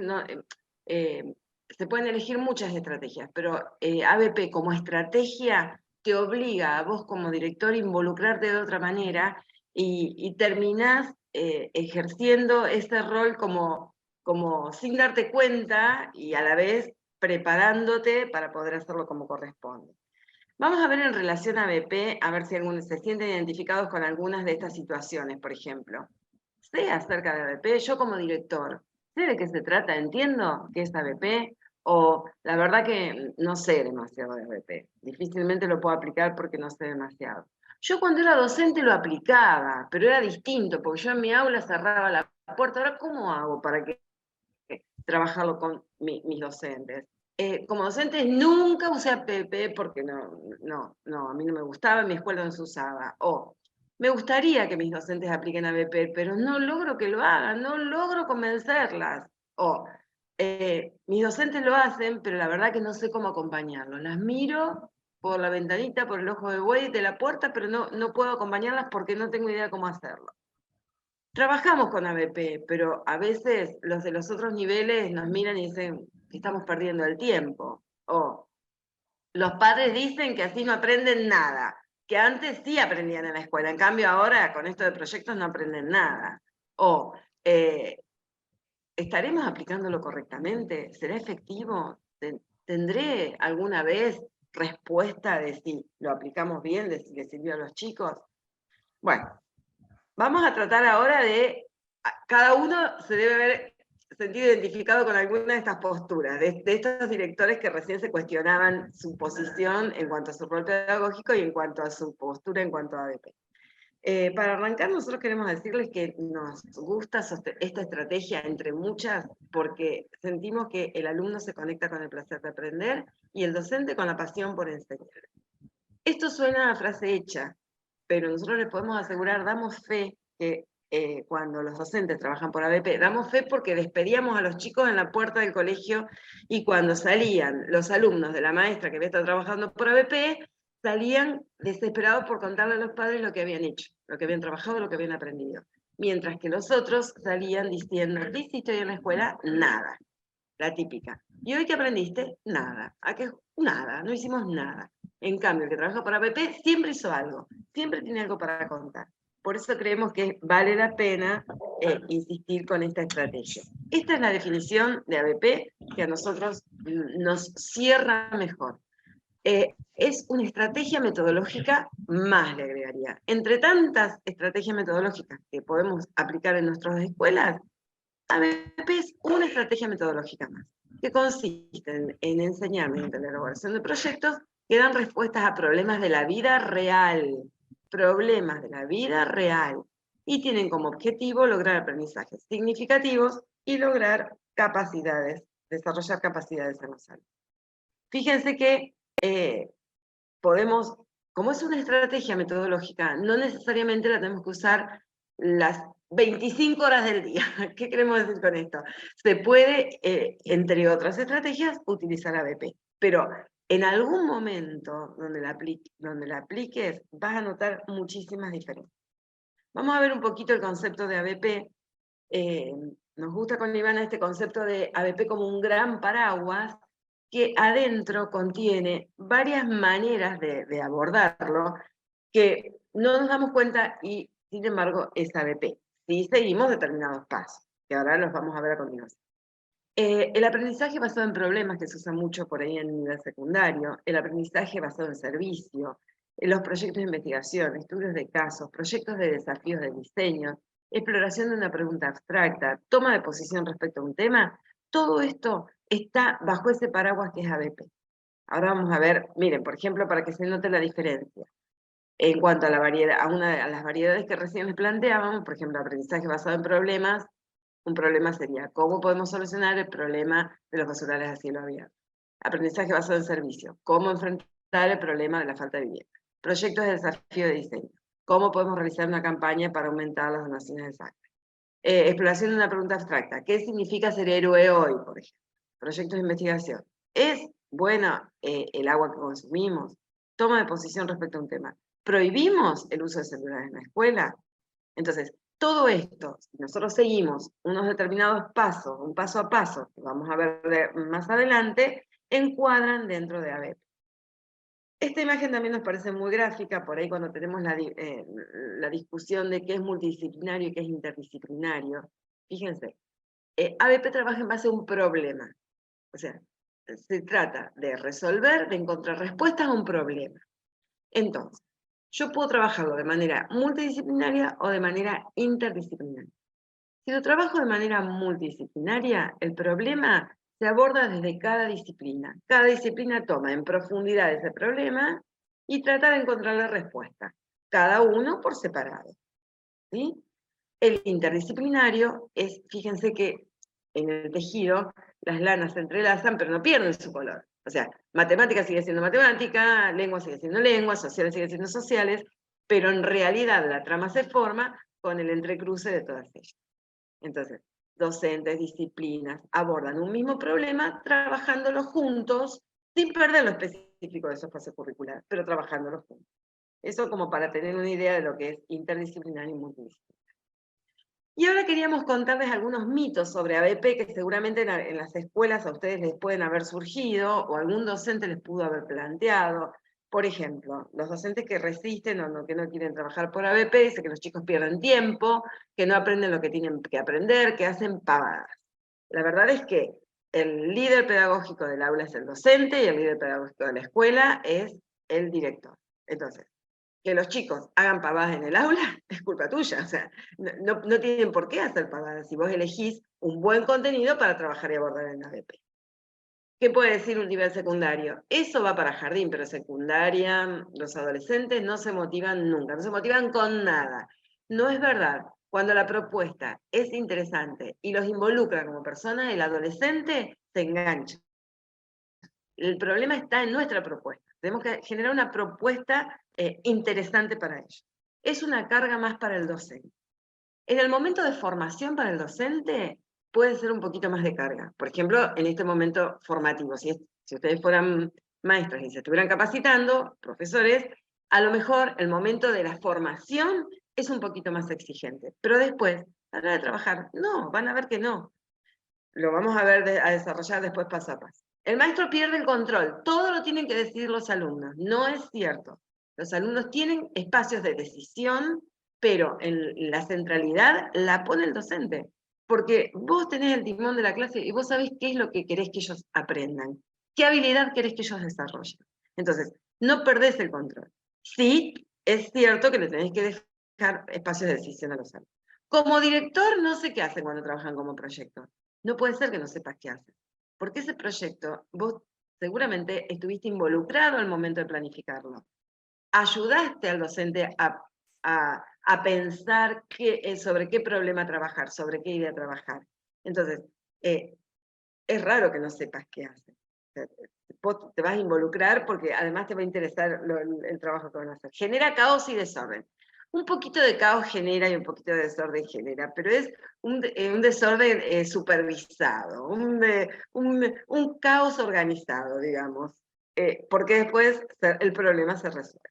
se pueden elegir muchas estrategias, pero ABP como estrategia te obliga a vos como director a involucrarte de otra manera, y terminás ejerciendo ese rol como sin darte cuenta, y a la vez preparándote para poder hacerlo como corresponde. Vamos a ver en relación a ABP, a ver si algunos se sienten identificados con algunas de estas situaciones, por ejemplo. Sé acerca de ABP, yo como director, ¿sé de qué se trata? ¿Entiendo qué es ABP? O la verdad que no sé demasiado de ABP. Difícilmente lo puedo aplicar porque no sé demasiado. Yo cuando era docente lo aplicaba, pero era distinto, porque yo en mi aula cerraba la puerta. Ahora, ¿cómo hago para trabajarlo con mis docentes? Como docente nunca usé ABP porque a mí no me gustaba, en mi escuela no se usaba. Me gustaría que mis docentes apliquen ABP, pero no logro que lo hagan, no logro convencerlas. Mis docentes lo hacen, pero la verdad que no sé cómo acompañarlos. Las miro por la ventanita, por el ojo de buey de la puerta, pero no puedo acompañarlas porque no tengo idea cómo hacerlo. Trabajamos con ABP, pero a veces los de los otros niveles nos miran y dicen que estamos perdiendo el tiempo. Los padres dicen que así no aprenden nada, que antes sí aprendían en la escuela, en cambio ahora con esto de proyectos no aprenden nada. ¿Estaremos aplicándolo correctamente? ¿Será efectivo? ¿Tendré alguna vez respuesta de si lo aplicamos bien, de si le sirvió a los chicos? Bueno, vamos a tratar ahora de... Cada uno se debe haber sentido identificado con alguna de estas posturas, de estos directores que recién se cuestionaban su posición en cuanto a su rol pedagógico y en cuanto a su postura en cuanto a ABP. Para arrancar, nosotros queremos decirles que nos gusta esta estrategia entre muchas, porque sentimos que el alumno se conecta con el placer de aprender y el docente con la pasión por enseñar. Esto suena a frase hecha, pero nosotros les podemos asegurar, damos fe que cuando los docentes trabajan por ABP, damos fe porque despedíamos a los chicos en la puerta del colegio, y cuando salían los alumnos de la maestra que había estado trabajando por ABP, salían desesperados por contarle a los padres lo que habían hecho, lo que habían trabajado, lo que habían aprendido. Mientras que los otros salían diciendo, ¿qué hiciste hoy en la escuela? Nada. La típica. ¿Y hoy qué aprendiste? Nada. ¿A qué? Nada, no hicimos nada. En cambio, el que trabaja por ABP siempre hizo algo, siempre tiene algo para contar. Por eso creemos que vale la pena insistir con esta estrategia. Esta es la definición de ABP que a nosotros nos cierra mejor. Es una estrategia metodológica más, le agregaría. Entre tantas estrategias metodológicas que podemos aplicar en nuestras escuelas, ABP es una estrategia metodológica más, que consiste en enseñar mediante la elaboración de proyectos que dan respuestas a problemas de la vida real, y tienen como objetivo lograr aprendizajes significativos y lograr capacidades, desarrollar capacidades en los alumnos. Fíjense que como es una estrategia metodológica, no necesariamente la tenemos que usar las 25 horas del día. ¿Qué queremos decir con esto? Se puede, entre otras estrategias, utilizar ABP, pero en algún momento donde la apliques, vas a notar muchísimas diferencias. Vamos a ver un poquito el concepto de ABP. Nos gusta con Ivana este concepto de ABP como un gran paraguas, que adentro contiene varias maneras de abordarlo, que no nos damos cuenta y, sin embargo, es ABP. Si seguimos determinados pasos, que ahora los vamos a ver a continuación. El aprendizaje basado en problemas, que se usa mucho por ahí en el nivel secundario, el aprendizaje basado en servicio, los proyectos de investigación, estudios de casos, proyectos de desafíos de diseño, exploración de una pregunta abstracta, toma de posición respecto a un tema, todo esto está bajo ese paraguas que es ABP. Ahora vamos a ver, miren, por ejemplo, para que se note la diferencia. En cuanto a la variedad, a las variedades que recién les planteábamos, por ejemplo, aprendizaje basado en problemas, un problema sería cómo podemos solucionar el problema de los basurales a cielo abierto. Aprendizaje basado en servicios, cómo enfrentar el problema de la falta de vivienda. Proyectos de desafío de diseño, cómo podemos realizar una campaña para aumentar las donaciones de sangre. Exploración de una pregunta abstracta, ¿qué significa ser héroe hoy, por ejemplo? Proyectos de investigación, ¿es bueno el agua que consumimos? Toma de posición respecto a un tema. ¿Prohibimos el uso de celulares en la escuela? Entonces, todo esto, si nosotros seguimos unos determinados pasos, un paso a paso, que vamos a ver más adelante, encuadran dentro de ABP. Esta imagen también nos parece muy gráfica, por ahí cuando tenemos la discusión de qué es multidisciplinario y qué es interdisciplinario. Fíjense, ABP trabaja en base a un problema. O sea, se trata de resolver, de encontrar respuestas a un problema. Entonces, yo puedo trabajarlo de manera multidisciplinaria o de manera interdisciplinaria. Si lo trabajo de manera multidisciplinaria, el problema se aborda desde cada disciplina. Cada disciplina toma en profundidad ese problema y trata de encontrar la respuesta, cada uno por separado. ¿Sí? El interdisciplinario es, fíjense que en el tejido las lanas se entrelazan, pero no pierden su color. O sea, matemática sigue siendo matemática, lengua sigue siendo lengua, sociales sigue siendo sociales, pero en realidad la trama se forma con el entrecruce de todas ellas. Entonces, docentes, disciplinas, abordan un mismo problema, trabajándolo juntos, sin perder lo específico de su espacio curricular, pero trabajándolo juntos. Eso como para tener una idea de lo que es interdisciplinar y multidisciplinar. Y ahora queríamos contarles algunos mitos sobre ABP que seguramente en las escuelas a ustedes les pueden haber surgido, o algún docente les pudo haber planteado. Por ejemplo, los docentes que resisten o que no quieren trabajar por ABP, dicen que los chicos pierden tiempo, que no aprenden lo que tienen que aprender, que hacen pavadas. La verdad es que el líder pedagógico del aula es el docente y el líder pedagógico de la escuela es el director. Entonces, que los chicos hagan pavadas en el aula es culpa tuya, o sea, no tienen por qué hacer pavadas si vos elegís un buen contenido para trabajar y abordar en ABP. ¿Qué puede decir un nivel secundario? Eso va para jardín, pero secundaria, los adolescentes no se motivan nunca, no se motivan con nada. No es verdad. Cuando la propuesta es interesante y los involucra como personas, el adolescente se engancha. El problema está en nuestra propuesta. Tenemos que generar una propuesta interesante para ellos. Es una carga más para el docente. En el momento de formación para el docente, puede ser un poquito más de carga. Por ejemplo, en este momento formativo, si ustedes fueran maestros y se estuvieran capacitando, profesores, a lo mejor el momento de la formación es un poquito más exigente. Pero después, a la hora de trabajar, no, van a ver que no. Lo vamos a ver a desarrollar después paso a paso. El maestro pierde el control, todo lo tienen que decidir los alumnos. No es cierto. Los alumnos tienen espacios de decisión, pero en la centralidad la pone el docente. Porque vos tenés el timón de la clase y vos sabés qué es lo que querés que ellos aprendan. ¿Qué habilidad querés que ellos desarrollen? Entonces, no perdés el control. Sí, es cierto que le tenés que dejar espacios de decisión a los alumnos. Como director, no sé qué hacen cuando trabajan como proyecto. No puede ser que no sepas qué hacen. Porque ese proyecto, vos seguramente estuviste involucrado al momento de planificarlo. Ayudaste al docente a pensar sobre qué problema trabajar, sobre qué idea trabajar. Entonces, es raro que no sepas qué hace. Vos te vas a involucrar porque además te va a interesar el trabajo que van a hacer. Genera caos y desorden. Un poquito de caos genera y un poquito de desorden genera, pero es un desorden supervisado, un caos organizado, digamos, porque después el problema se resuelve.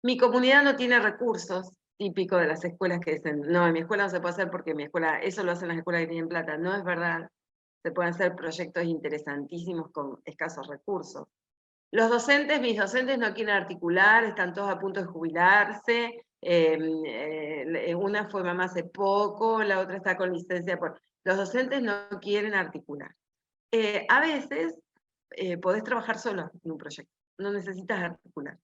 Mi comunidad no tiene recursos, típico de las escuelas que dicen, no, en mi escuela no se puede hacer porque en mi escuela, eso lo hacen las escuelas que tienen plata. No es verdad. Se pueden hacer proyectos interesantísimos con escasos recursos. Los docentes, mis docentes no quieren articular, están todos a punto de jubilarse. Una fue mamá hace poco, la otra está con licencia. Los docentes no quieren articular. A veces podés trabajar solo en un proyecto, no necesitas articular.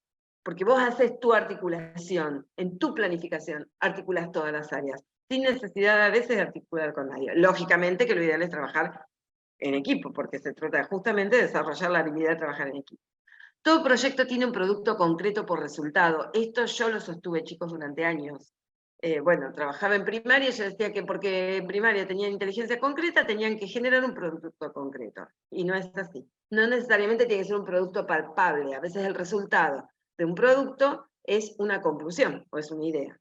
Porque vos haces tu articulación, en tu planificación, articulas todas las áreas, sin necesidad a veces de articular con nadie. Lógicamente que lo ideal es trabajar en equipo, porque se trata justamente de desarrollar la habilidad de trabajar en equipo. Todo proyecto tiene un producto concreto por resultado. Esto yo lo sostuve, chicos, durante años. Bueno, trabajaba en primaria, yo decía que porque en primaria tenían inteligencia concreta, tenían que generar un producto concreto. Y no es así. No necesariamente tiene que ser un producto palpable. A veces el resultado de un producto es una conclusión o es una idea.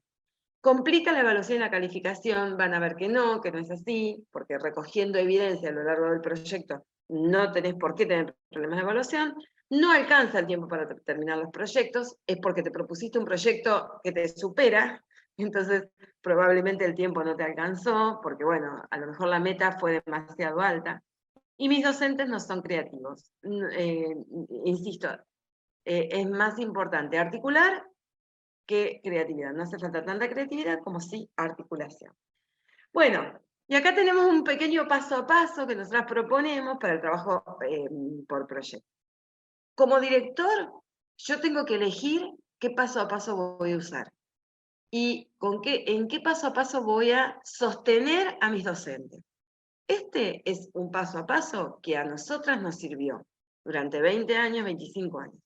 Complica la evaluación y la calificación, van a ver que no es así, porque recogiendo evidencia a lo largo del proyecto no tenés por qué tener problemas de evaluación. No alcanza el tiempo para terminar los proyectos, es porque te propusiste un proyecto que te supera, entonces probablemente el tiempo no te alcanzó, porque bueno, a lo mejor la meta fue demasiado alta. Y mis docentes no son creativos. Insisto, es más importante articular que creatividad. No hace falta tanta creatividad como sí articulación. Bueno, y acá tenemos un pequeño paso a paso que nosotras proponemos para el trabajo por proyecto. Como director, yo tengo que elegir qué paso a paso voy a usar y en qué paso a paso voy a sostener a mis docentes. Este es un paso a paso que a nosotras nos sirvió durante 20 años, 25 años.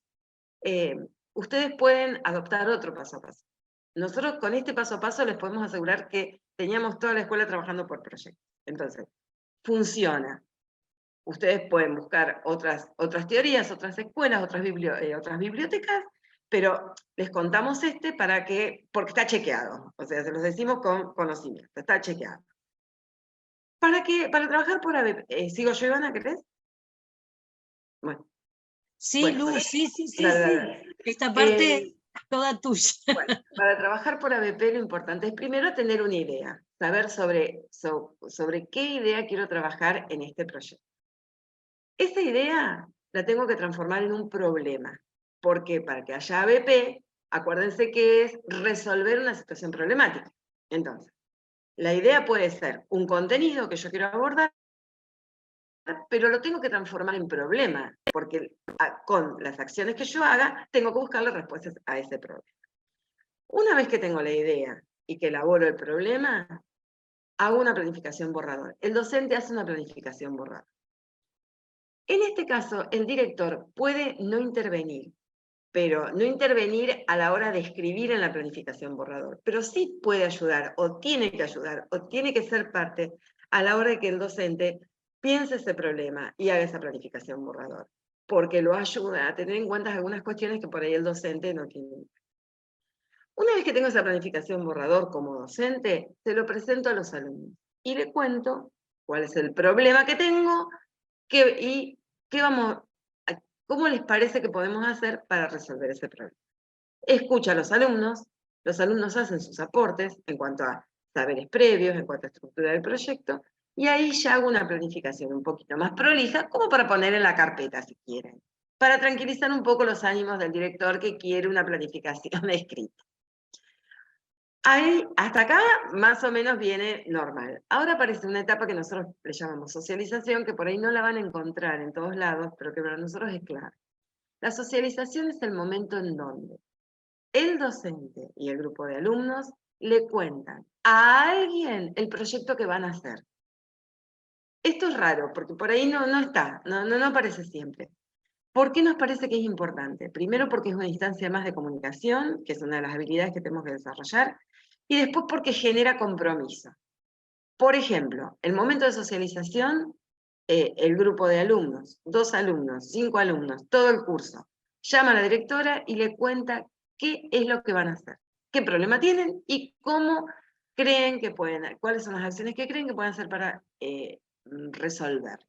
Ustedes pueden adoptar otro paso a paso. Nosotros con este paso a paso les podemos asegurar que teníamos toda la escuela trabajando por proyectos. Entonces, funciona. Ustedes pueden buscar otras teorías, otras escuelas, otras bibliotecas, pero les contamos porque está chequeado. O sea, se los decimos con conocimiento, está chequeado. Para trabajar por ABP, ¿sigo yo, Ivana, querés? Bueno. Sí, Bueno, Luz, sí. dale. Esta parte toda tuya. Bueno, para trabajar por ABP lo importante es primero tener una idea, saber sobre qué idea quiero trabajar en este proyecto. Esa idea la tengo que transformar en un problema, porque para que haya ABP, acuérdense que es resolver una situación problemática. Entonces, la idea puede ser un contenido que yo quiero abordar, pero lo tengo que transformar en problema, porque con las acciones que yo haga, tengo que buscarle respuestas a ese problema. Una vez que tengo la idea y que elaboro el problema, hago una planificación borrador. El docente hace una planificación borrador. En este caso, el director puede no intervenir, pero no intervenir a la hora de escribir en la planificación borrador, pero sí puede ayudar, o tiene que ayudar, o tiene que ser parte a la hora de que el docente piense ese problema y haga esa planificación borrador, porque lo ayuda a tener en cuenta algunas cuestiones que por ahí el docente no tiene. Una vez que tengo esa planificación borrador como docente, se lo presento a los alumnos y le cuento cuál es el problema que tengo y cómo les parece que podemos hacer para resolver ese problema. Escucha a los alumnos hacen sus aportes en cuanto a saberes previos, en cuanto a estructura del proyecto, y ahí ya hago una planificación un poquito más prolija, como para poner en la carpeta si quieren, para tranquilizar un poco los ánimos del director que quiere una planificación escrita. Ahí, hasta acá, más o menos viene normal. Ahora aparece una etapa que nosotros le llamamos socialización, que por ahí no la van a encontrar en todos lados, pero que para nosotros es clave. La socialización es el momento en donde el docente y el grupo de alumnos le cuentan a alguien el proyecto que van a hacer. Esto es raro, porque por ahí no aparece siempre. ¿Por qué nos parece que es importante? Primero porque es una instancia más de comunicación, que es una de las habilidades que tenemos que desarrollar, y después porque genera compromiso. Por ejemplo, el momento de socialización, el grupo de alumnos, 2 alumnos, 5 alumnos, todo el curso, llama a la directora y le cuenta qué es lo que van a hacer, qué problema tienen y cómo creen que cuáles son las acciones que creen que pueden hacer para resolver.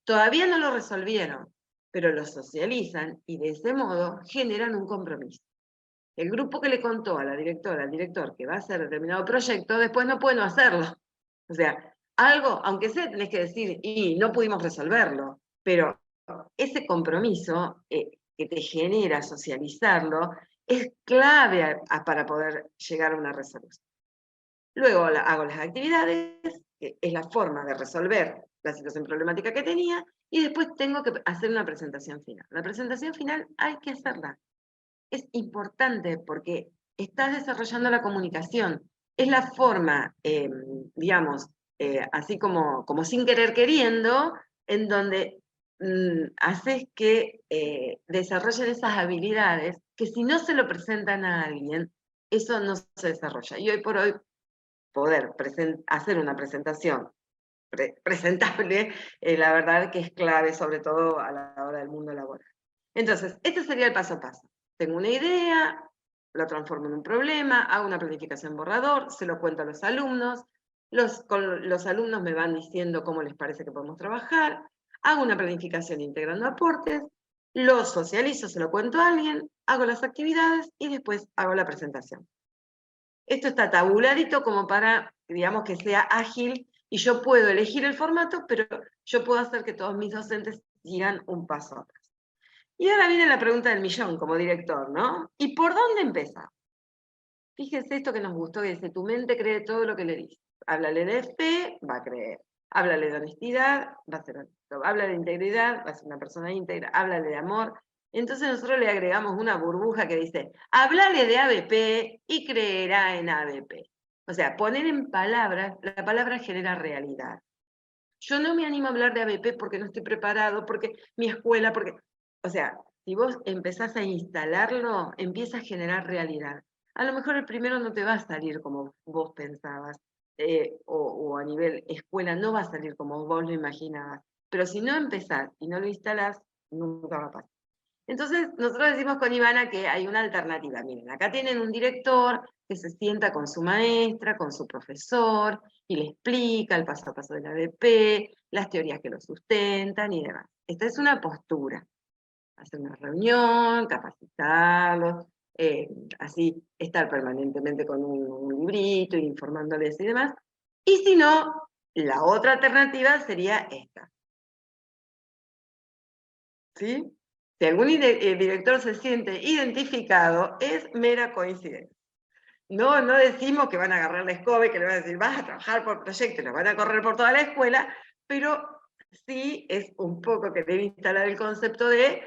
Todavía no lo resolvieron, pero lo socializan y de ese modo generan un compromiso. El grupo que le contó a la directora, al director, que va a hacer determinado proyecto, después no puede no hacerlo. O sea, algo, aunque sea, tenés que decir, y no pudimos resolverlo, pero ese compromiso que te genera socializarlo es clave para poder llegar a una resolución. Luego hago las actividades, que es la forma de resolver la situación problemática que tenía, y después tengo que hacer una presentación final. La presentación final hay que hacerla. Es importante porque estás desarrollando la comunicación. Es la forma, digamos, así como sin querer queriendo, en donde haces que desarrollen esas habilidades que si no se lo presentan a alguien, eso no se desarrolla. Y hoy por hoy, poder hacer una presentación presentable, la verdad que es clave, sobre todo a la hora del mundo laboral. Entonces, este sería el paso a paso. Tengo una idea, lo transformo en un problema, hago una planificación borrador, se lo cuento a los alumnos, los alumnos me van diciendo cómo les parece que podemos trabajar, hago una planificación integrando aportes, lo socializo, se lo cuento a alguien, hago las actividades y después hago la presentación. Esto está tabuladito como para, digamos, que sea ágil y yo puedo elegir el formato, pero yo puedo hacer que todos mis docentes sigan un paso atrás. Y ahora viene la pregunta del millón como director, ¿no? ¿Y por dónde empezar? Fíjese esto que nos gustó, que dice, tu mente cree todo lo que le dices. Háblale de fe, va a creer. Háblale de honestidad, va a ser honesto. Háblale de integridad, va a ser una persona íntegra. Háblale de amor. Entonces nosotros le agregamos una burbuja que dice, háblale de ABP y creerá en ABP. O sea, poner en palabras, la palabra genera realidad. Yo no me animo a hablar de ABP porque no estoy preparado, porque mi escuela, porque... O sea, si vos empezás a instalarlo, empieza a generar realidad. A lo mejor el primero no te va a salir como vos pensabas, o a nivel escuela no va a salir como vos lo imaginabas. Pero si no empezás y no lo instalás, nunca va a pasar. Entonces, nosotros decimos con Ivana que hay una alternativa. Miren, acá tienen un director que se sienta con su maestra, con su profesor, y le explica el paso a paso del ABP, las teorías que lo sustentan y demás. Esta es una postura. Hacer una reunión, capacitarlos, así estar permanentemente con un librito, informándoles y demás. Y si no, la otra alternativa sería esta. ¿Sí? Si algún director se siente identificado, es mera coincidencia. No decimos que van a agarrar la escoba y que le van a decir, vas a trabajar por proyecto, y lo van a correr por toda la escuela, pero sí es un poco querer instalar el concepto de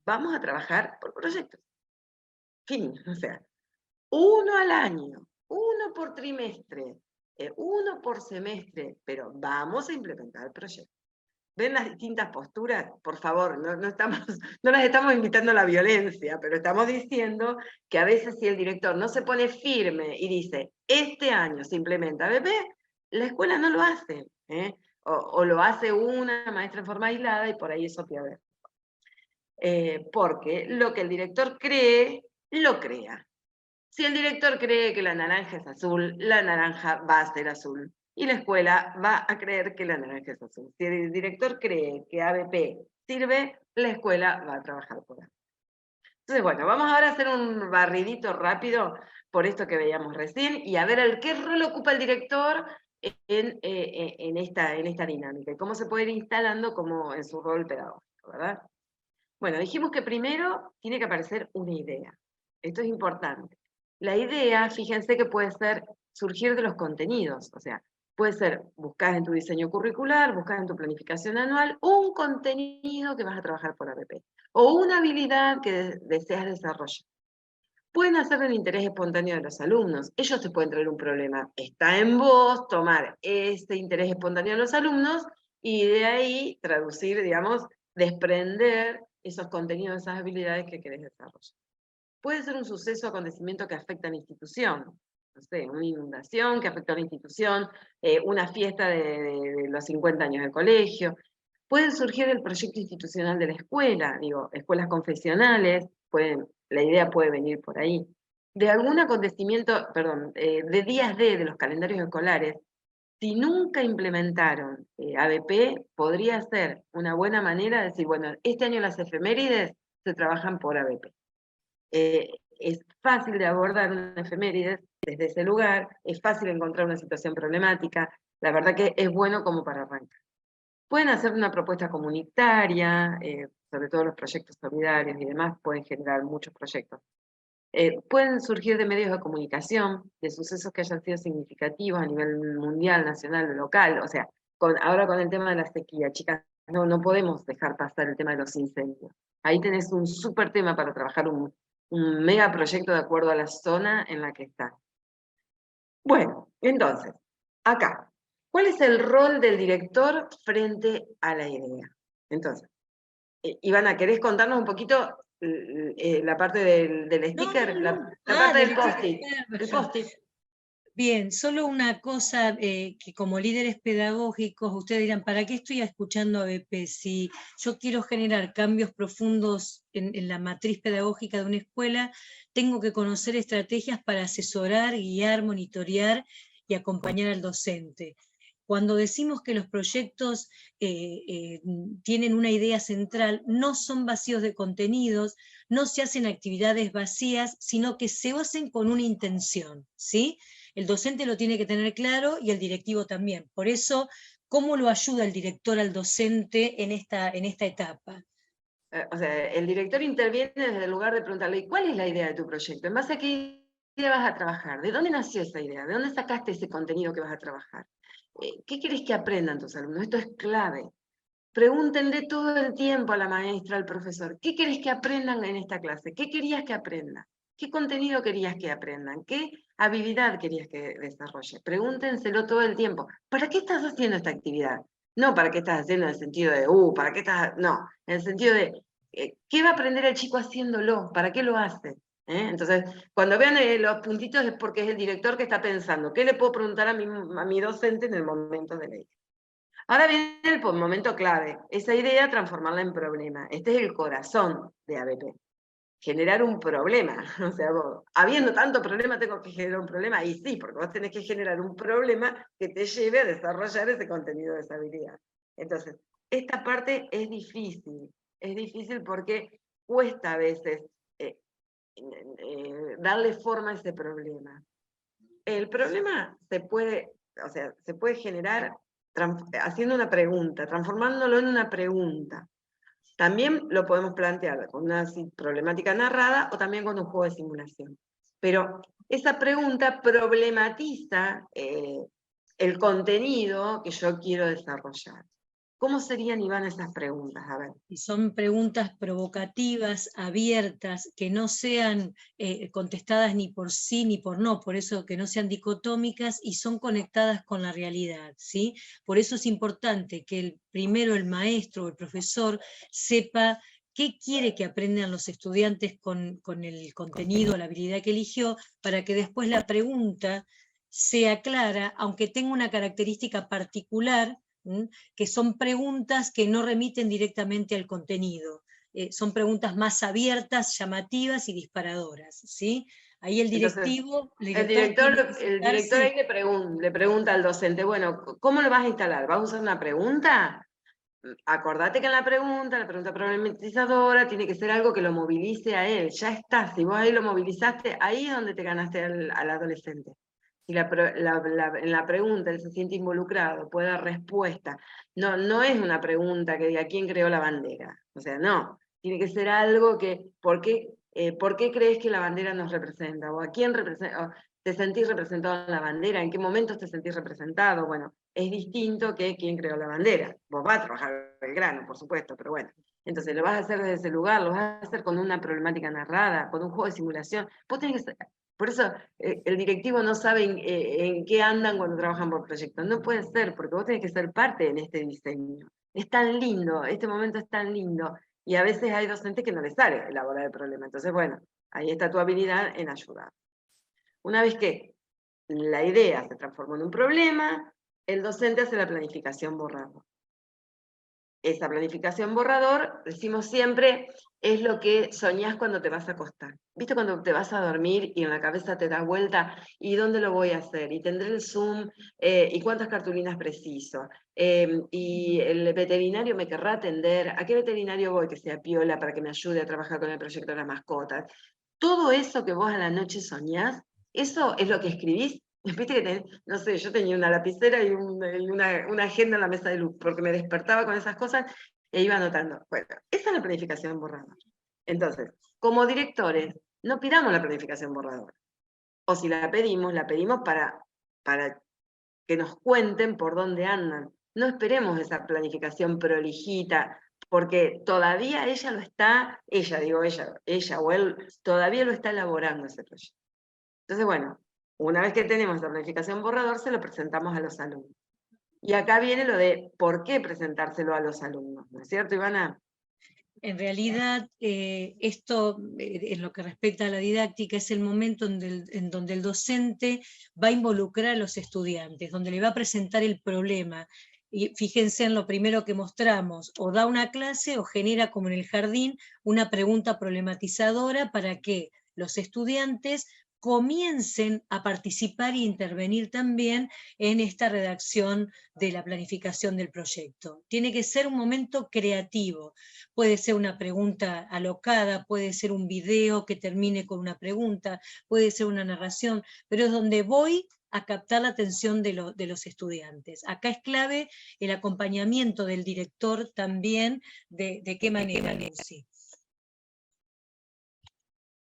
vamos a trabajar por proyectos. Fin, o sea, 1 al año, 1 por trimestre, 1 por semestre, pero vamos a implementar el proyecto. ¿Ven las distintas posturas? Por favor, no las estamos invitando a la violencia, pero estamos diciendo que a veces si el director no se pone firme y dice, este año se implementa ABP, la escuela no lo hace, o lo hace una maestra en forma aislada y por ahí eso pierde. Porque lo que el director cree, lo crea. Si el director cree que la naranja es azul, la naranja va a ser azul. Y la escuela va a creer que la naranja es azul. Si el director cree que ABP sirve, la escuela va a trabajar por ahí. Entonces, bueno, vamos ahora a hacer un barridito rápido por esto que veíamos recién y a ver qué rol ocupa el director en esta dinámica y cómo se puede ir instalando como en su rol pedagógico, ¿verdad? Bueno, dijimos que primero tiene que aparecer una idea. Esto es importante. La idea, fíjense que puede surgir de los contenidos, o sea, puede ser buscar en tu diseño curricular, buscar en tu planificación anual, un contenido que vas a trabajar por ABP, o una habilidad que deseas desarrollar. Pueden hacer del interés espontáneo de los alumnos. Ellos te pueden traer un problema. Está en vos tomar ese interés espontáneo de los alumnos y de ahí traducir, digamos, desprender esos contenidos, esas habilidades que querés desarrollar. Puede ser un suceso o acontecimiento que afecta a la institución. No sé, una inundación que afecta a la institución, una fiesta de los 50 años del colegio. Puede surgir el proyecto institucional de la escuela, digo, escuelas confesionales, la idea puede venir por ahí. De algún acontecimiento, de días de los calendarios escolares, si nunca implementaron ABP, podría ser una buena manera de decir, bueno, este año las efemérides se trabajan por ABP. Es fácil de abordar una efemérides desde ese lugar, es fácil encontrar una situación problemática, la verdad que es bueno como para arrancar. Pueden hacer una propuesta comunitaria, sobre todo los proyectos solidarios y demás, pueden generar muchos proyectos. Pueden surgir de medios de comunicación, de sucesos que hayan sido significativos a nivel mundial, nacional, local, o sea, ahora con el tema de la sequía, chicas, no podemos dejar pasar el tema de los incendios. Ahí tenés un súper tema para trabajar un mega proyecto de acuerdo a la zona en la que está. Bueno, entonces, acá, ¿cuál es el rol del director frente a la idea? Entonces, Ivana, ¿querés contarnos un poquito la parte del sticker? La parte del post-it. El post-it. Bien, solo una cosa que como líderes pedagógicos, ustedes dirán, ¿para qué estoy escuchando a BP? Si yo quiero generar cambios profundos en la matriz pedagógica de una escuela, tengo que conocer estrategias para asesorar, guiar, monitorear y acompañar al docente. Cuando decimos que los proyectos tienen una idea central, no son vacíos de contenidos, no se hacen actividades vacías, sino que se hacen con una intención, ¿sí? El docente lo tiene que tener claro y el directivo también. Por eso, ¿cómo lo ayuda el director al docente en esta etapa? O sea, el director interviene desde el lugar de preguntarle, ¿y cuál es la idea de tu proyecto? ¿En base a qué idea vas a trabajar? ¿De dónde nació esa idea? ¿De dónde sacaste ese contenido que vas a trabajar? ¿Qué querés que aprendan tus alumnos? Esto es clave. Pregúntenle todo el tiempo a la maestra, al profesor, ¿qué querés que aprendan en esta clase? ¿Qué querías que aprendan? ¿Qué contenido querías que aprendan? ¿Qué habilidad querías que desarrolle? Pregúntenselo todo el tiempo. ¿Para qué estás haciendo esta actividad? No para qué estás haciendo en el sentido de, ¿para qué estás? No, en el sentido de, ¿qué va a aprender el chico haciéndolo? ¿Para qué lo hace? Entonces, cuando vean los puntitos es porque es el director que está pensando, ¿qué le puedo preguntar a mi docente en el momento de la idea? Ahora viene el momento clave, esa idea transformarla en problema. Este es el corazón de ABP, generar un problema. O sea, vos, habiendo tanto problema, tengo que generar un problema, y sí, porque vos tenés que generar un problema que te lleve a desarrollar ese contenido de esa habilidad. Entonces, esta parte es difícil porque cuesta a veces darle forma a ese problema. El problema se puede generar haciendo una pregunta, transformándolo en una pregunta. También lo podemos plantear con una problemática narrada o también con un juego de simulación. Pero esa pregunta problematiza el contenido que yo quiero desarrollar. ¿Cómo serían, Iván, esas preguntas? A ver. Y son preguntas provocativas, abiertas, que no sean contestadas ni por sí ni por no, por eso que no sean dicotómicas y son conectadas con la realidad, ¿sí? Por eso es importante que primero el maestro o el profesor sepa qué quiere que aprendan los estudiantes con el contenido, la habilidad que eligió, para que después la pregunta sea clara, aunque tenga una característica particular, que son preguntas que no remiten directamente al contenido. Son preguntas más abiertas, llamativas y disparadoras, ¿sí? Ahí el directivo... Entonces, el director ahí le pregunta al docente, bueno, ¿cómo lo vas a instalar? ¿Vas a usar una pregunta? Acordate que en la pregunta problematizadora, tiene que ser algo que lo movilice a él. Ya está, si vos ahí lo movilizaste, ahí es donde te ganaste al adolescente. Si en la pregunta él se siente involucrado, puede dar respuesta. No es una pregunta que diga ¿quién creó la bandera? O sea, no. Tiene que ser algo que, ¿por qué crees que la bandera nos representa? ¿O a quién representa? ¿Te sentís representado en la bandera? ¿En qué momentos te sentís representado? Bueno, es distinto que quién creó la bandera. Vos vas a trabajar el grano, por supuesto, pero bueno. Entonces lo vas a hacer desde ese lugar, lo vas a hacer con una problemática narrada, con un juego de simulación. Vos tenés que ser, por eso el directivo no sabe en qué andan cuando trabajan por proyectos. No puede ser, porque vos tenés que ser parte en este diseño. Es tan lindo, este momento es tan lindo. Y a veces hay docentes que no les sale elaborar el problema. Entonces, bueno, ahí está tu habilidad en ayudar. Una vez que la idea se transformó en un problema, el docente hace la planificación borrador. Esa planificación borrador, decimos siempre, es lo que soñás cuando te vas a acostar. ¿Viste cuando te vas a dormir y en la cabeza te das vuelta? ¿Y dónde lo voy a hacer? ¿Y tendré el Zoom? ¿Y cuántas cartulinas preciso? ¿Y el veterinario me querrá atender? ¿A qué veterinario voy que sea piola para que me ayude a trabajar con el proyecto de las mascotas? Todo eso que vos a la noche soñás, eso es lo que escribís. Viste que no sé, yo tenía una lapicera y una agenda en la mesa de luz, porque me despertaba con esas cosas e iba anotando. Bueno, esa es la planificación borrador. Entonces, como directores, no pidamos la planificación borrador. O si la pedimos para que nos cuenten por dónde andan. No esperemos esa planificación prolijita, porque todavía ella o él, todavía lo está elaborando ese proyecto. Entonces, bueno, una vez que tenemos la planificación borrador, se lo presentamos a los alumnos. Y acá viene lo de por qué presentárselo a los alumnos, ¿no es cierto, Ivana? En realidad, esto, en lo que respecta a la didáctica, es el momento en donde el docente va a involucrar a los estudiantes, donde le va a presentar el problema. Y fíjense en lo primero que mostramos, o da una clase o genera, como en el jardín, una pregunta problematizadora para que los estudiantes comiencen a participar e intervenir también en esta redacción de la planificación del proyecto. Tiene que ser un momento creativo. Puede ser una pregunta alocada, puede ser un video que termine con una pregunta, puede ser una narración, pero es donde voy a captar la atención de los estudiantes. Acá es clave el acompañamiento del director también, de qué manera. Sí.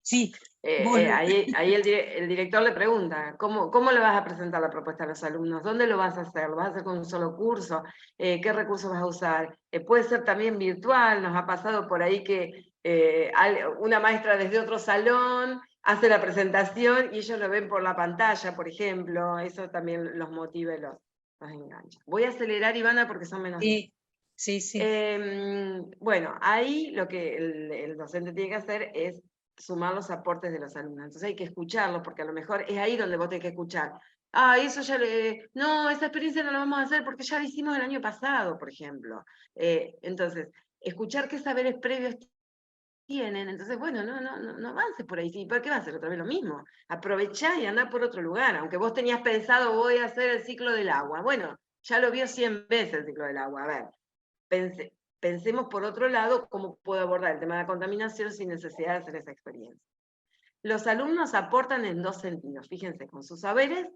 Sí, Ahí el director le pregunta, ¿cómo le vas a presentar la propuesta a los alumnos? ¿Dónde lo vas a hacer? ¿Lo vas a hacer con un solo curso? ¿Qué recursos vas a usar? Puede ser también virtual, nos ha pasado por ahí que una maestra desde otro salón hace la presentación y ellos lo ven por la pantalla, por ejemplo, eso también los motiva y los engancha. Voy a acelerar, Ivana, porque son menos. Sí. Bueno, ahí lo que el docente tiene que hacer es sumar los aportes de los alumnos. Entonces hay que escucharlos, porque a lo mejor es ahí donde vos tenés que escuchar. Eso ya no, esa experiencia no la vamos a hacer porque ya la hicimos el año pasado, por ejemplo. Entonces, escuchar qué saberes previos tienen. Entonces, bueno, no avances por ahí. ¿Sí? ¿Por qué va a hacer otra vez lo mismo? Aprovechá y andá por otro lugar. Aunque vos tenías pensado, voy a hacer el ciclo del agua. Bueno, ya lo vio 100 veces el ciclo del agua. A ver, pensemos por otro lado cómo puedo abordar el tema de la contaminación sin necesidad de hacer esa experiencia. Los alumnos aportan en dos sentidos, fíjense, con sus saberes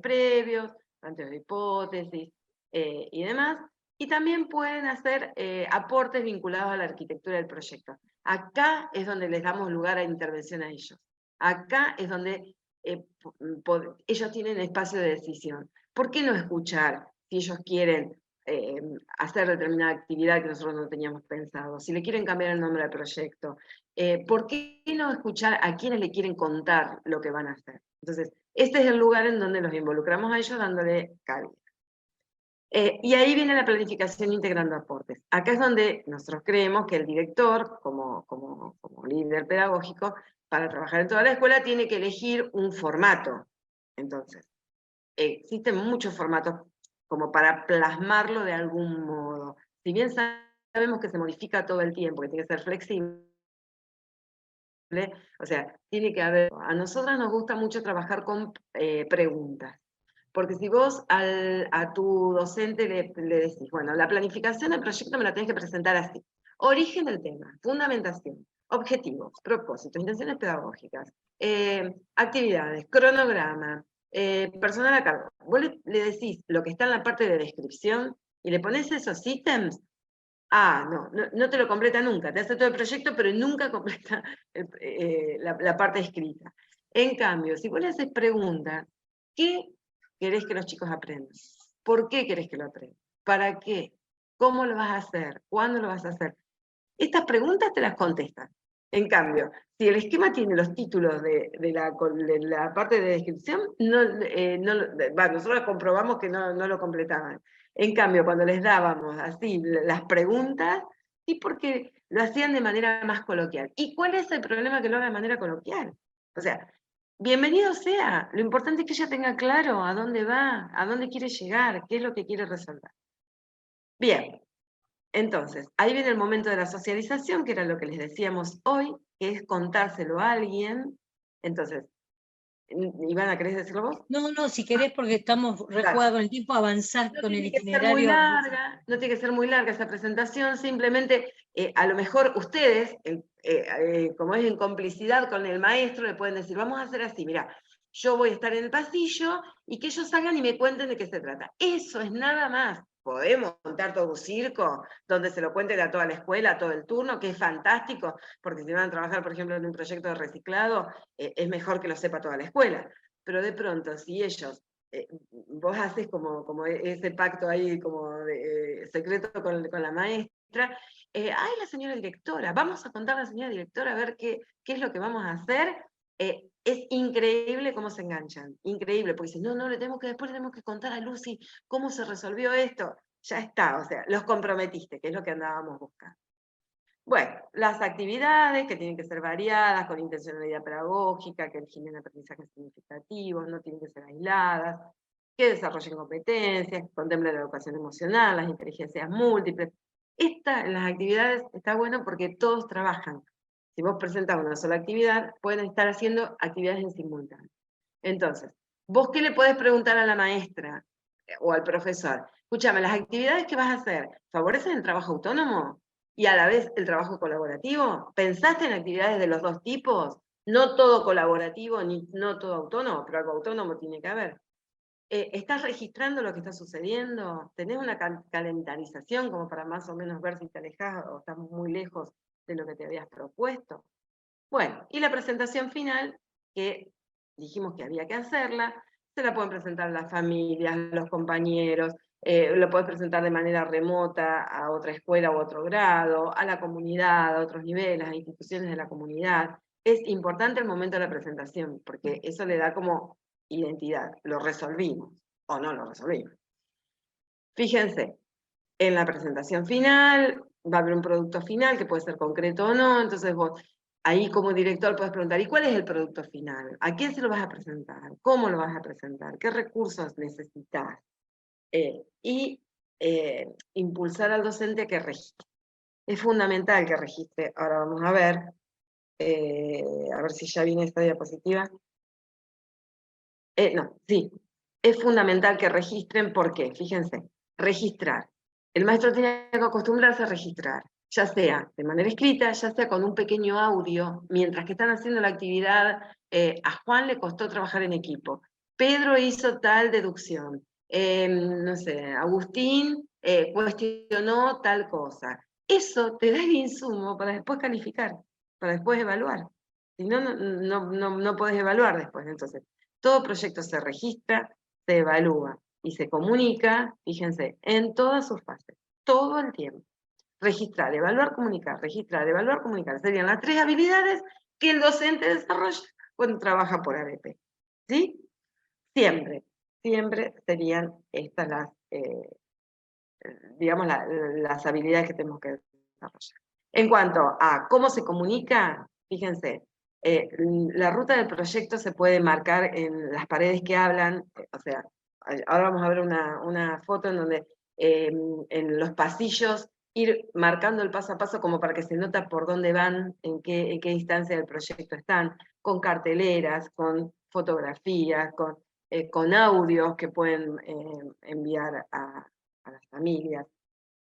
previos, planteos de hipótesis y demás, y también pueden hacer aportes vinculados a la arquitectura del proyecto. Acá es donde les damos lugar a intervención a ellos. Acá es donde ellos tienen espacio de decisión. ¿Por qué no escuchar si ellos quieren hacer determinada actividad que nosotros no teníamos pensado? Si le quieren cambiar el nombre al proyecto, ¿por qué no escuchar a quienes le quieren contar lo que van a hacer? Entonces, este es el lugar en donde los involucramos a ellos dándole cabida. Y ahí viene la planificación integrando aportes. Acá es donde nosotros creemos que el director, como líder pedagógico, para trabajar en toda la escuela, tiene que elegir un formato. Entonces, existen muchos formatos como para plasmarlo de algún modo. Si bien sabemos que se modifica todo el tiempo, que tiene que ser flexible, o sea, tiene que haber. A nosotras nos gusta mucho trabajar con preguntas. Porque si vos a tu docente le decís, bueno, la planificación del proyecto me la tenés que presentar así. Origen del tema, fundamentación, objetivos, propósitos, intenciones pedagógicas, actividades, cronograma, personal a cargo. Vos le decís lo que está en la parte de descripción y le pones esos ítems, no te lo completa nunca. Te hace todo el proyecto, pero nunca completa la parte escrita. En cambio, si vos le haces preguntas, ¿qué querés que los chicos aprendan? ¿Por qué querés que lo aprendan? ¿Para qué? ¿Cómo lo vas a hacer? ¿Cuándo lo vas a hacer? Estas preguntas te las contestan. En cambio, si el esquema tiene los títulos de la parte de descripción, nosotros comprobamos que no lo completaban. En cambio, cuando les dábamos así las preguntas, sí, porque lo hacían de manera más coloquial. ¿Y cuál es el problema que lo haga de manera coloquial? O sea, bienvenido sea. Lo importante es que ella tenga claro a dónde va, a dónde quiere llegar, qué es lo que quiere resolver. Bien. Entonces, ahí viene el momento de la socialización, que era lo que les decíamos hoy, que es contárselo a alguien. Entonces, Ivana, ¿querés decirlo vos? No, si querés, porque estamos rejugados con el tiempo, avanzar con el itinerario. No tiene que ser muy larga esa presentación, simplemente a lo mejor ustedes, como es en complicidad con el maestro, le pueden decir, vamos a hacer así, mira, yo voy a estar en el pasillo y que ellos salgan y me cuenten de qué se trata. Eso es nada más. Podemos montar todo un circo donde se lo cuenten a toda la escuela, a todo el turno, que es fantástico, porque si van a trabajar, por ejemplo, en un proyecto de reciclado, es mejor que lo sepa toda la escuela. Pero de pronto, si ellos, vos haces como ese pacto ahí, como secreto con la maestra, la señora directora, vamos a contar a la señora directora a ver qué es lo que vamos a hacer, Es increíble cómo se enganchan, increíble, porque dicen, no, después le tenemos que contar a Lucy cómo se resolvió esto. Ya está, o sea, los comprometiste, que es lo que andábamos buscando. Bueno, las actividades que tienen que ser variadas, con intencionalidad pedagógica, que generen aprendizajes significativos, no tienen que ser aisladas, que desarrollen competencias, que contemplen la educación emocional, las inteligencias múltiples. Las actividades está bueno porque todos trabajan. Si vos presentás una sola actividad, pueden estar haciendo actividades en simultáneo. Entonces, ¿vos qué le podés preguntar a la maestra o al profesor? Escúchame, ¿las actividades que vas a hacer favorecen el trabajo autónomo y a la vez el trabajo colaborativo? ¿Pensaste en actividades de los dos tipos? No todo colaborativo ni no todo autónomo, pero algo autónomo tiene que haber. ¿Estás registrando lo que está sucediendo? ¿Tenés una calendarización como para más o menos ver si te alejás o estás muy lejos de lo que te habías propuesto? Bueno, y la presentación final, que dijimos que había que hacerla, se la pueden presentar las familias, los compañeros, lo puedes presentar de manera remota a otra escuela o otro grado, a la comunidad, a otros niveles, a instituciones de la comunidad. Es importante el momento de la presentación, porque eso le da como identidad. Lo resolvimos, o no lo resolvimos. Fíjense, en la presentación final va a haber un producto final que puede ser concreto o no, entonces vos ahí como director puedes preguntar, ¿y cuál es el producto final? ¿A quién se lo vas a presentar? ¿Cómo lo vas a presentar? ¿Qué recursos necesitas? Impulsar al docente a que registre. Es fundamental que registre. Ahora vamos a ver si ya viene esta diapositiva. No, sí. Es fundamental que registren, ¿por qué? Fíjense, registrar. El maestro tiene que acostumbrarse a registrar, ya sea de manera escrita, ya sea con un pequeño audio, mientras que están haciendo la actividad, a Juan le costó trabajar en equipo, Pedro hizo tal deducción, no sé, Agustín cuestionó tal cosa. Eso te da el insumo para después calificar, para después evaluar. Si no, no podés evaluar después. Entonces, todo proyecto se registra, se evalúa y se comunica, fíjense, en todas sus fases, todo el tiempo. Registrar, evaluar, comunicar, registrar, evaluar, comunicar. Serían las 3 habilidades que el docente desarrolla cuando trabaja por ABP. ¿Sí? Siempre serían estas las, digamos, las habilidades que tenemos que desarrollar. En cuanto a cómo se comunica, fíjense, la ruta del proyecto se puede marcar en las paredes que hablan, o sea, ahora vamos a ver una foto en donde en los pasillos ir marcando el paso a paso como para que se nota por dónde van, en qué distancia del proyecto están, con carteleras, con fotografías, con audios que pueden enviar a las familias.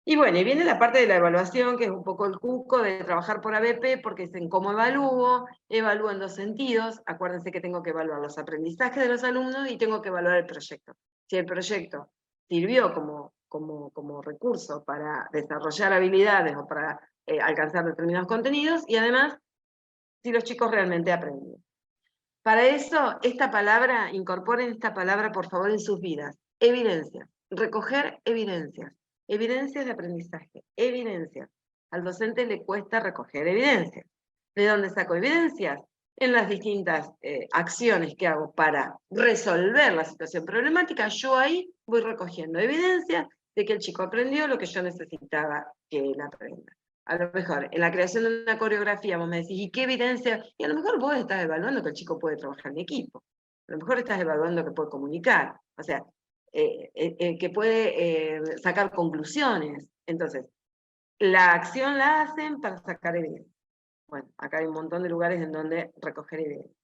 Y bueno, y viene la parte de la evaluación, que es un poco el cuco de trabajar por ABP, porque es en cómo evalúo en 2 sentidos. Acuérdense que tengo que evaluar los aprendizajes de los alumnos y tengo que evaluar el proyecto. Si el proyecto sirvió como recurso para desarrollar habilidades o para alcanzar determinados contenidos, y además, si los chicos realmente aprendieron. Para eso, incorporen esta palabra, por favor, en sus vidas. Evidencias. Recoger evidencias. Evidencias de aprendizaje. Evidencias. Al docente le cuesta recoger evidencias. ¿De dónde saco evidencias? En las distintas acciones que hago para resolver la situación problemática, yo ahí voy recogiendo evidencias de que el chico aprendió lo que yo necesitaba que él aprenda. A lo mejor, en la creación de una coreografía vos me decís, ¿y qué evidencia? Y a lo mejor vos estás evaluando que el chico puede trabajar en equipo. A lo mejor estás evaluando que puede comunicar. O sea, que puede sacar conclusiones. Entonces, la acción la hacen para sacar evidencia. Bueno, acá hay un montón de lugares en donde recoger evidencia.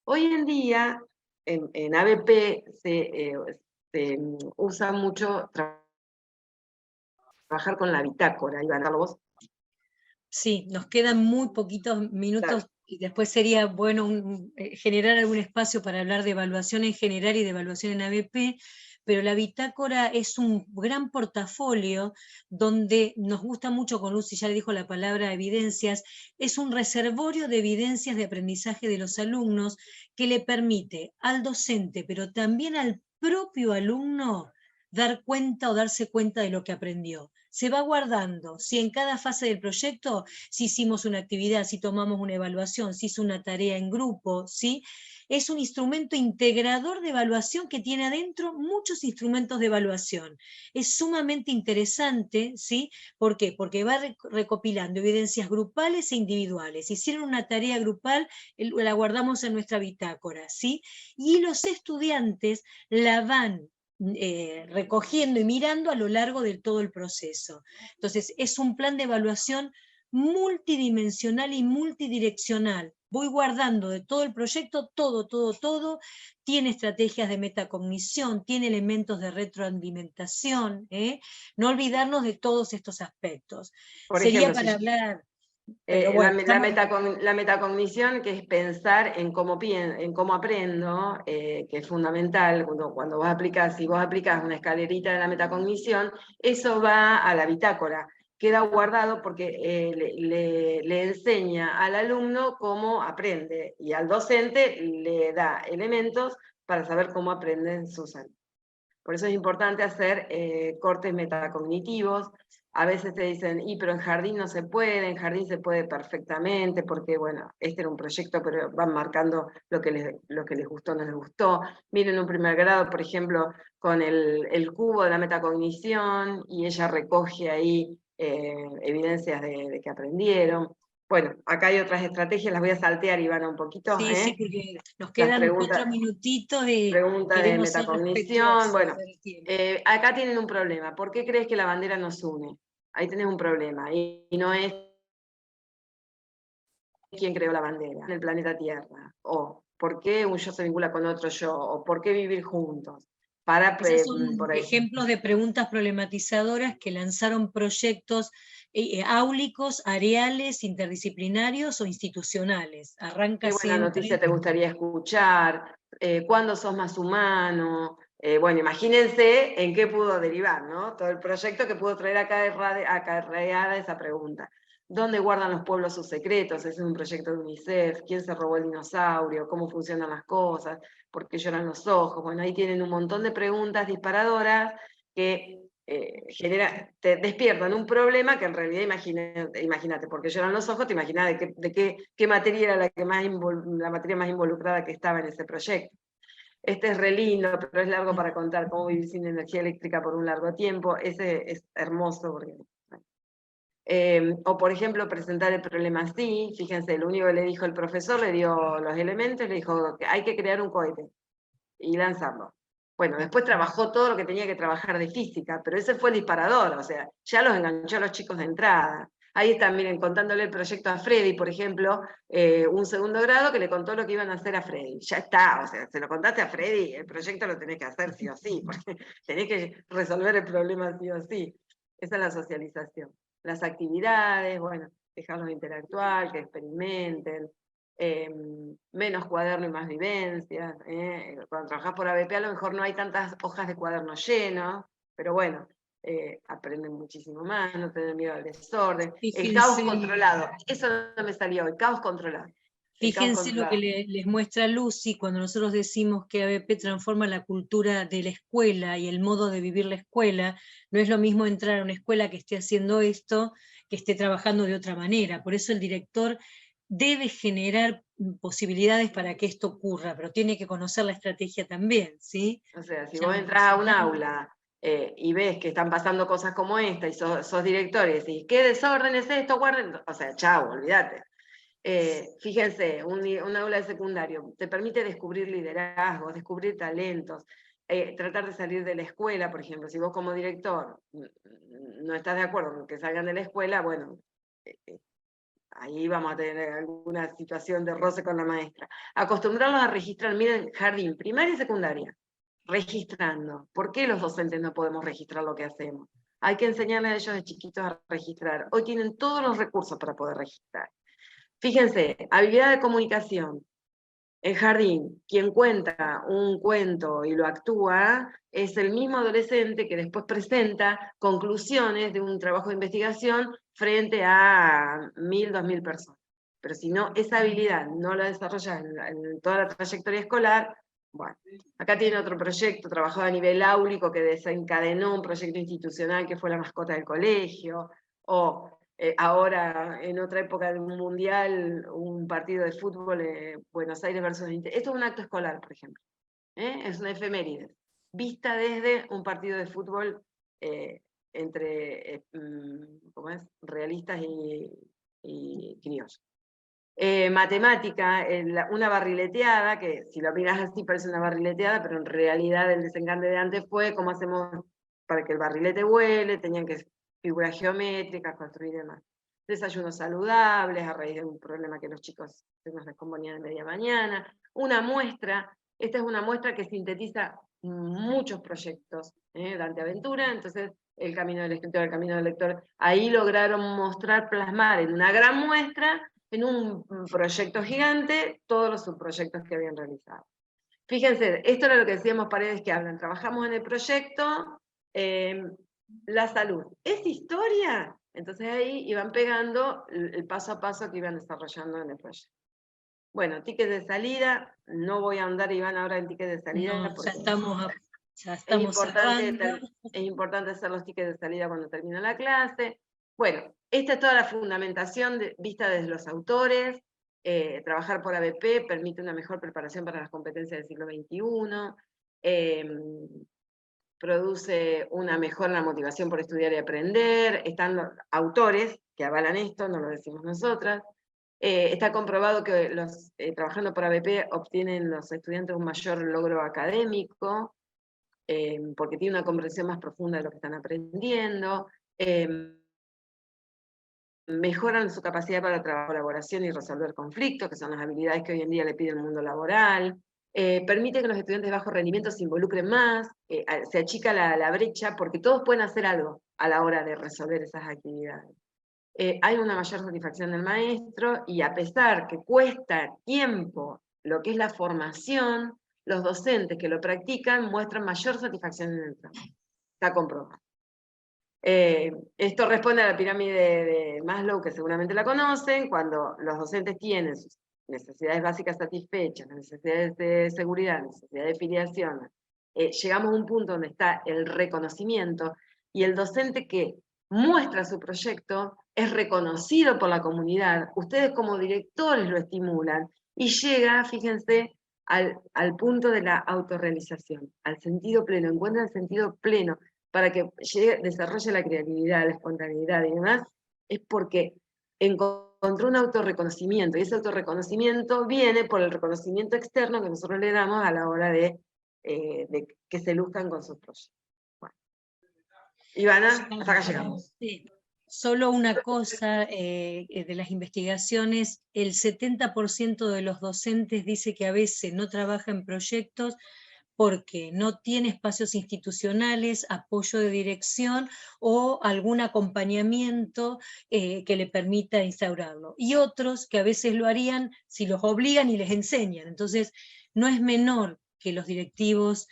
Hoy en día, en ABP se usa mucho trabajar con la bitácora. Ivana, vos. Sí, nos quedan muy poquitos minutos, claro. Y después sería bueno generar algún espacio para hablar de evaluación en general y de evaluación en ABP, pero la bitácora es un gran portafolio donde nos gusta mucho, con Lucy ya dijo la palabra evidencias, es un reservorio de evidencias de aprendizaje de los alumnos que le permite al docente, pero también al propio alumno, dar cuenta o darse cuenta de lo que aprendió. Se va guardando, si en cada fase del proyecto, si hicimos una actividad, si tomamos una evaluación, si hizo una tarea en grupo, ¿sí? Es un instrumento integrador de evaluación que tiene adentro muchos instrumentos de evaluación. Es sumamente interesante, ¿sí? ¿Por qué? Porque va recopilando evidencias grupales e individuales. Hicieron una tarea grupal, la guardamos en nuestra bitácora, ¿sí? Y los estudiantes la van recogiendo y mirando a lo largo de todo el proceso. Entonces, es un plan de evaluación multidimensional y multidireccional. Voy guardando de todo el proyecto, todo, tiene estrategias de metacognición, tiene elementos de retroalimentación, no olvidarnos de todos estos aspectos. Por Sería ejemplo, para si hablar, pero bueno, la metacognición, que es pensar en cómo aprendo, que es fundamental, cuando si vos aplicás una escalerita de la metacognición, eso va a la bitácora, queda guardado porque le enseña al alumno cómo aprende, y al docente le da elementos para saber cómo aprenden sus alumnos. Por eso es importante hacer cortes metacognitivos. A veces te dicen, pero en jardín no se puede, en jardín se puede perfectamente, porque bueno, este era un proyecto, pero van marcando lo que les gustó, no les gustó. Miren un primer grado, por ejemplo, con el cubo de la metacognición, y ella recoge ahí evidencias de que aprendieron. Bueno, acá hay otras estrategias, las voy a saltear, Ivana, un poquito. sí, sí, porque nos Las quedan 4 minutitos y preguntas de queremos ser metacognición. respetuosos Bueno, del tiempo. acá tienen un problema. ¿Por qué crees que la bandera nos une? Ahí tenés un problema. Y no es quién creó la bandera en el planeta Tierra. O por qué un yo se vincula con otro yo. O por qué vivir juntos. Esos son Por ahí. ejemplos de preguntas problematizadoras que lanzaron proyectos áulicos, areales, interdisciplinarios o institucionales. Arranca ¿Qué buena siempre. noticia te gustaría escuchar? ¿Cuándo sos más humano? Bueno, imagínense en qué pudo derivar, ¿no? Todo el proyecto que pudo traer acarreada esa pregunta. ¿Dónde guardan los pueblos sus secretos? Ese es un proyecto de UNICEF. ¿Quién se robó el dinosaurio? ¿Cómo funcionan las cosas? ¿Por qué lloran los ojos? Bueno, ahí tienen un montón de preguntas disparadoras que te despiertan un problema que en realidad, imagínate, porque lloran los ojos, te imaginas qué materia era la materia más involucrada que estaba en ese proyecto. Este es re lindo, pero es largo para contar cómo vivir sin energía eléctrica por un largo tiempo. Ese es hermoso porque... o por ejemplo, presentar el problema así. Fíjense, lo único que le dijo el profesor, le dio los elementos, le dijo que hay que crear un cohete y lanzarlo. Bueno, después trabajó todo lo que tenía que trabajar de física, pero ese fue el disparador, o sea, ya los enganchó a los chicos de entrada. Ahí están, miren, contándole el proyecto a Freddy, por ejemplo, un segundo grado que le contó lo que iban a hacer a Freddy. Ya está, o sea, se lo contaste a Freddy, el proyecto lo tenés que hacer sí o sí, porque tenés que resolver el problema sí o sí. Esa es la socialización. Las actividades, bueno, dejarlos interactuar, que experimenten. Menos cuaderno y más vivencias. Cuando trabajás por ABP a lo mejor no hay tantas hojas de cuaderno llenos, pero bueno, aprenden muchísimo más, no tener miedo al desorden. Fíjense, el caos controlado, eso no me salió, el caos controlado. Fíjense lo que les muestra Lucy cuando nosotros decimos que ABP transforma la cultura de la escuela y el modo de vivir la escuela. No es lo mismo entrar a una escuela que esté haciendo esto, que esté trabajando de otra manera. Por eso el director debe generar posibilidades para que esto ocurra, pero tiene que conocer la estrategia también, ¿sí? O sea, si vos entras a un aula y ves que están pasando cosas como esta y sos director y decís, ¿qué desorden es esto? Guarden, o sea, chau, olvídate. Fíjense, un aula de secundario te permite descubrir liderazgos, descubrir talentos, tratar de salir de la escuela, por ejemplo, si vos como director no estás de acuerdo con que salgan de la escuela, bueno, ahí vamos a tener alguna situación de roce con la maestra. Acostumbrarlos a registrar, miren, jardín, primaria y secundaria, registrando. ¿Por qué los docentes no podemos registrar lo que hacemos? Hay que enseñarles a ellos de chiquitos a registrar. Hoy tienen todos los recursos para poder registrar. Fíjense, habilidad de comunicación. En jardín, quien cuenta un cuento y lo actúa es el mismo adolescente que después presenta conclusiones de un trabajo de investigación frente a 1000, 2000 personas. Pero si no, esa habilidad no la desarrollas en toda la trayectoria escolar, Bueno, acá tiene otro proyecto trabajado a nivel áulico que desencadenó un proyecto institucional que fue la mascota del colegio, o ahora en otra época del mundial un partido de fútbol Buenos Aires versus Inter. Esto es un acto escolar, por ejemplo. Es una efeméride, vista desde un partido de fútbol entre ¿cómo es? Realistas y criollos. Matemática, una barrileteada, que si lo miras así parece una barrileteada, pero en realidad el desencante de antes fue cómo hacemos para que el barrilete vuele, tenían que figuras geométricas, construir y demás. Desayunos saludables, a raíz de un problema que los chicos se nos descomponían en media mañana. Una muestra, esta es una muestra que sintetiza muchos proyectos, Dante Aventura, entonces el camino del escritor, el camino del lector, ahí lograron mostrar, plasmar en una gran muestra, en un proyecto gigante, todos los subproyectos que habían realizado. Fíjense, esto era lo que decíamos Paredes que hablan. Trabajamos en el proyecto, la salud. ¿Es historia? Entonces ahí iban pegando el paso a paso que iban desarrollando en el proyecto. Bueno, tickets de salida, no voy a ahondar, Iván, ahora en tickets de salida. No, porque ya estamos cerrando. Es importante hacer los tickets de salida cuando termina la clase. Bueno, esta es toda la fundamentación vista desde los autores. Trabajar por ABP permite una mejor preparación para las competencias del siglo XXI. Produce una mejor la motivación por estudiar y aprender. Están los autores que avalan esto, no lo decimos nosotras. Está comprobado que trabajando por ABP obtienen los estudiantes un mayor logro académico, porque tiene una comprensión más profunda de lo que están aprendiendo, mejoran su capacidad para la colaboración y resolver conflictos, que son las habilidades que hoy en día le pide el mundo laboral, permite que los estudiantes de bajo rendimiento se involucren más, se achica la brecha, porque todos pueden hacer algo a la hora de resolver esas actividades. Hay una mayor satisfacción del maestro, y a pesar que cuesta tiempo lo que es la formación, los docentes que lo practican muestran mayor satisfacción en el trabajo. Está comprobado. Esto responde a la pirámide de Maslow, que seguramente la conocen. Cuando los docentes tienen sus necesidades básicas satisfechas, las necesidades de seguridad, necesidades de filiación, llegamos a un punto donde está el reconocimiento, y el docente que muestra su proyecto es reconocido por la comunidad. Ustedes como directores lo estimulan, y llega, fíjense, al punto de la autorrealización, al sentido pleno, encuentra el sentido pleno, para que desarrolle la creatividad, la espontaneidad y demás, es porque encontró un autorreconocimiento, y ese autorreconocimiento viene por el reconocimiento externo que nosotros le damos a la hora de que se luzcan con sus proyectos. Bueno. Ivana, hasta acá llegamos. Sí. Solo una cosa, de las investigaciones, el 70% de los docentes dice que a veces no trabaja en proyectos porque no tiene espacios institucionales, apoyo de dirección o algún acompañamiento que le permita instaurarlo. Y otros que a veces lo harían si los obligan y les enseñan. Entonces, no es menor que los directivos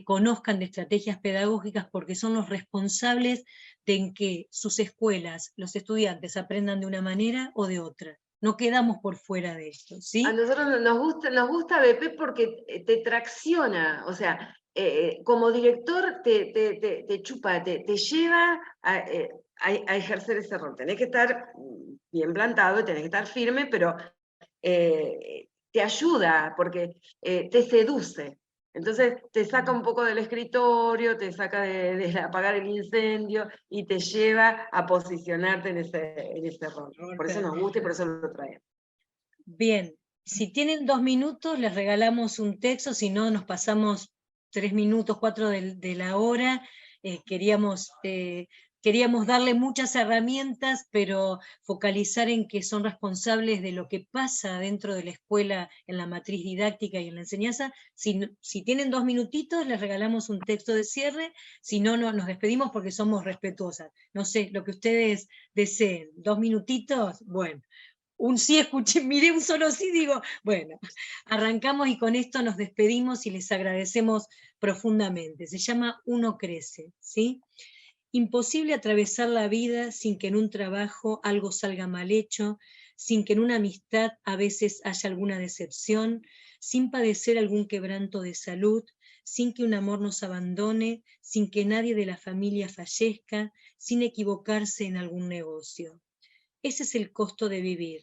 conozcan de estrategias pedagógicas, porque son los responsables de que sus escuelas, los estudiantes aprendan de una manera o de otra. No quedamos por fuera de esto, ¿sí? A nosotros nos gusta BP porque te tracciona, o sea, como director te chupa, te lleva a ejercer ese rol. Tenés que estar bien plantado, tenés que estar firme, pero te ayuda, porque te seduce. Entonces te saca un poco del escritorio, te saca de apagar el incendio, y te lleva a posicionarte en ese rol. Por eso nos gusta y por eso lo traemos. Bien, si tienen 2 minutos, les regalamos un texto, si no nos pasamos 3 minutos, 4 de la hora. Queríamos darle muchas herramientas, pero focalizar en que son responsables de lo que pasa dentro de la escuela, en la matriz didáctica y en la enseñanza. Si tienen 2 minutitos, les regalamos un texto de cierre, si no, nos despedimos porque somos respetuosas. No sé, lo que ustedes deseen. 2 minutitos, bueno. Un sí escuché, miré un solo sí, digo, bueno, arrancamos y con esto nos despedimos y les agradecemos profundamente. Se llama Uno crece, ¿sí? Imposible atravesar la vida sin que en un trabajo algo salga mal hecho, sin que en una amistad a veces haya alguna decepción, sin padecer algún quebranto de salud, sin que un amor nos abandone, sin que nadie de la familia fallezca, sin equivocarse en algún negocio. Ese es el costo de vivir.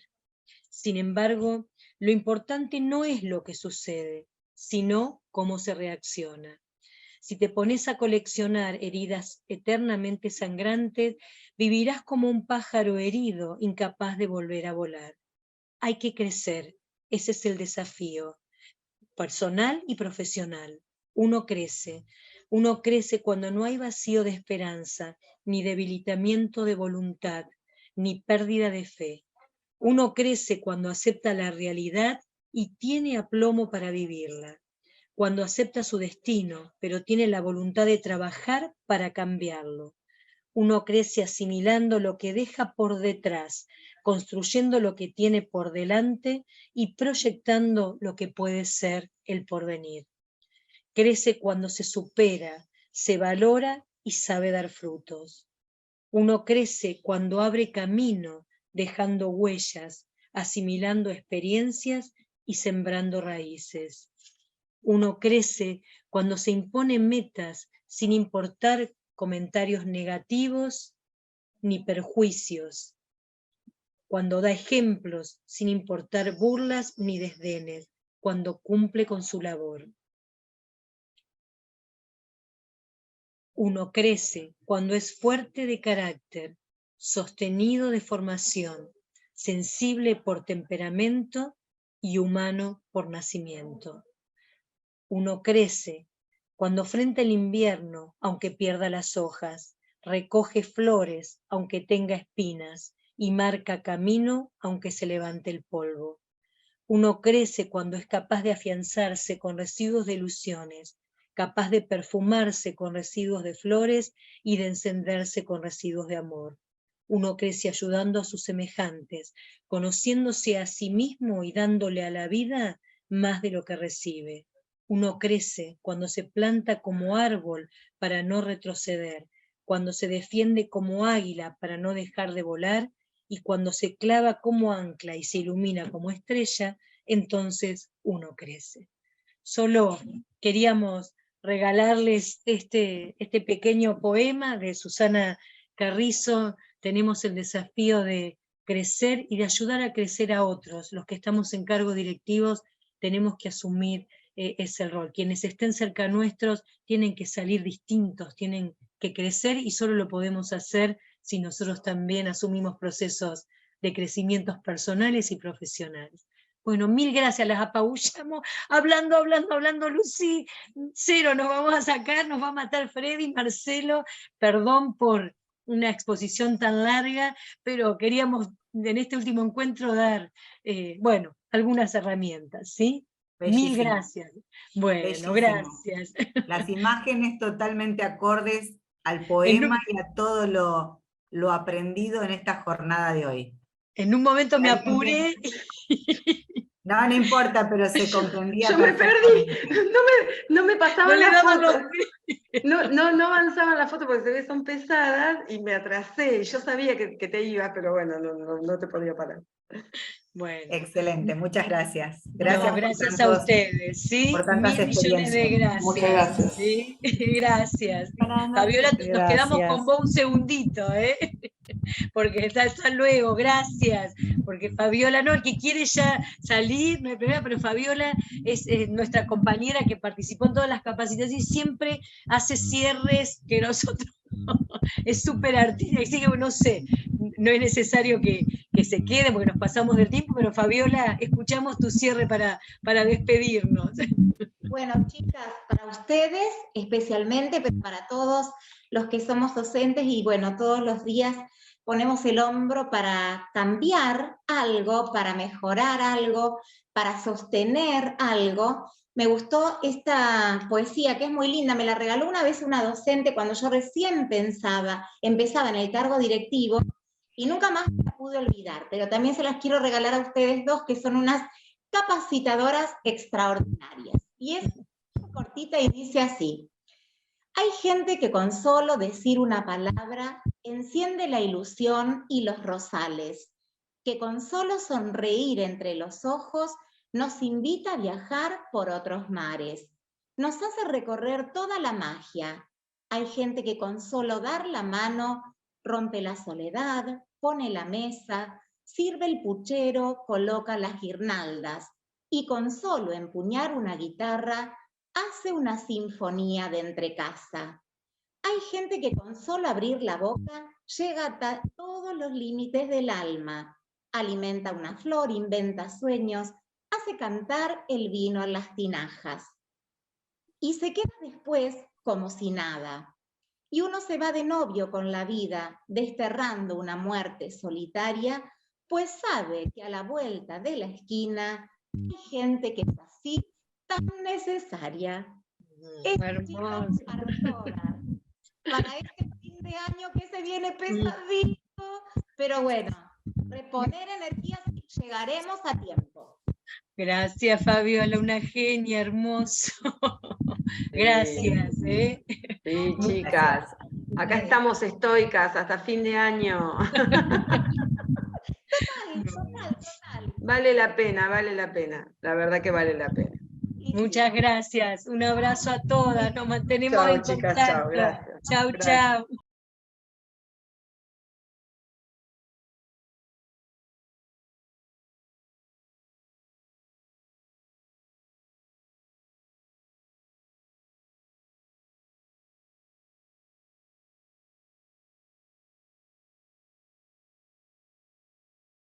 Sin embargo, lo importante no es lo que sucede, sino cómo se reacciona. Si te pones a coleccionar heridas eternamente sangrantes, vivirás como un pájaro herido, incapaz de volver a volar. Hay que crecer, ese es el desafío, personal y profesional. Uno crece cuando no hay vacío de esperanza, ni debilitamiento de voluntad, ni pérdida de fe. Uno crece cuando acepta la realidad y tiene aplomo para vivirla, cuando acepta su destino, pero tiene la voluntad de trabajar para cambiarlo. Uno crece asimilando lo que deja por detrás, construyendo lo que tiene por delante y proyectando lo que puede ser el porvenir. Crece cuando se supera, se valora y sabe dar frutos. Uno crece cuando abre camino, dejando huellas, asimilando experiencias y sembrando raíces. Uno crece cuando se impone metas sin importar comentarios negativos ni perjuicios, cuando da ejemplos sin importar burlas ni desdenes, cuando cumple con su labor. Uno crece cuando es fuerte de carácter, sostenido de formación, sensible por temperamento y humano por nacimiento. Uno crece cuando frente al invierno, aunque pierda las hojas, recoge flores aunque tenga espinas y marca camino aunque se levante el polvo. Uno crece cuando es capaz de afianzarse con residuos de ilusiones, capaz de perfumarse con residuos de flores y de encenderse con residuos de amor. Uno crece ayudando a sus semejantes, conociéndose a sí mismo y dándole a la vida más de lo que recibe. Uno crece cuando se planta como árbol para no retroceder, cuando se defiende como águila para no dejar de volar, y cuando se clava como ancla y se ilumina como estrella, entonces uno crece. Solo queríamos regalarles este pequeño poema de Susana Carrizo. Tenemos el desafío de crecer y de ayudar a crecer a otros. Los que estamos en cargos directivos tenemos que asumir ese rol. Quienes estén cerca nuestros tienen que salir distintos, tienen que crecer, y solo lo podemos hacer si nosotros también asumimos procesos de crecimientos personales y profesionales. Bueno, mil gracias, las apabullamos, hablando, Lucy, cero, nos vamos a sacar, nos va a matar Freddy, Marcelo, perdón por una exposición tan larga, pero queríamos en este último encuentro dar, bueno, algunas herramientas, ¿sí? Bellísimo. Mil gracias. Bueno, Bellísimo. gracias. Las imágenes totalmente acordes al poema y a todo lo aprendido en esta jornada de hoy. En un momento me apuré. No, no importa, pero se comprendía. Yo me perdí, no me pasaban las fotos. No avanzaban las fotos porque se ve son pesadas y me atrasé. Yo sabía que te ibas, pero bueno, no te podía parar. Bueno. Excelente, muchas gracias. Gracias, gracias a ustedes, ¿sí? por tantas Mil millones de gracias. Muchas gracias. ¿Sí? Gracias. Fabiola, nos quedamos con vos un segundito, porque hasta luego, gracias. Porque Fabiola, no, el que quiere ya salir, no hay problema, pero Fabiola es nuestra compañera que participó en todas las capacitaciones y siempre hace cierres que nosotros... Es súper artística, así que no sé, no es necesario que se quede porque nos pasamos del tiempo, pero Fabiola, escuchamos tu cierre para despedirnos. Bueno, chicas, para ustedes especialmente, pero para todos los que somos docentes y bueno, todos los días ponemos el hombro para cambiar algo, para mejorar algo, para sostener algo. Me gustó esta poesía, que es muy linda, me la regaló una vez una docente cuando yo recién empezaba en el cargo directivo, y nunca más la pude olvidar, pero también se las quiero regalar a ustedes dos, que son unas capacitadoras extraordinarias. Y es cortita y dice así: hay gente que con solo decir una palabra enciende la ilusión y los rosales. que con solo sonreír entre los ojos nos invita a viajar por otros mares. Nos hace recorrer toda la magia. Hay gente que con solo dar la mano rompe la soledad, pone la mesa, sirve el puchero, coloca las guirnaldas y con solo empuñar una guitarra hace una sinfonía de entrecasa. Hay gente que con solo abrir la boca llega a todos los límites del alma, alimenta una flor, inventa sueños, hace cantar el vino en las tinajas. Y se queda después como si nada. Y uno se va de novio con la vida, desterrando una muerte solitaria, pues sabe que a la vuelta de la esquina hay gente que es así, tan necesaria. Hermoso. Para este fin de año que se viene pesadito, pero bueno, reponer energías y llegaremos a tiempo. Gracias, Fabiola, una genia, hermoso. Gracias. Sí, chicas. Acá estamos estoicas hasta fin de año. Total. Vale la pena, la verdad que vale la pena. Muchas gracias, un abrazo a todas, nos mantenemos Chao, en chicas, contacto. chao, gracias. Chau, Gracias. chau.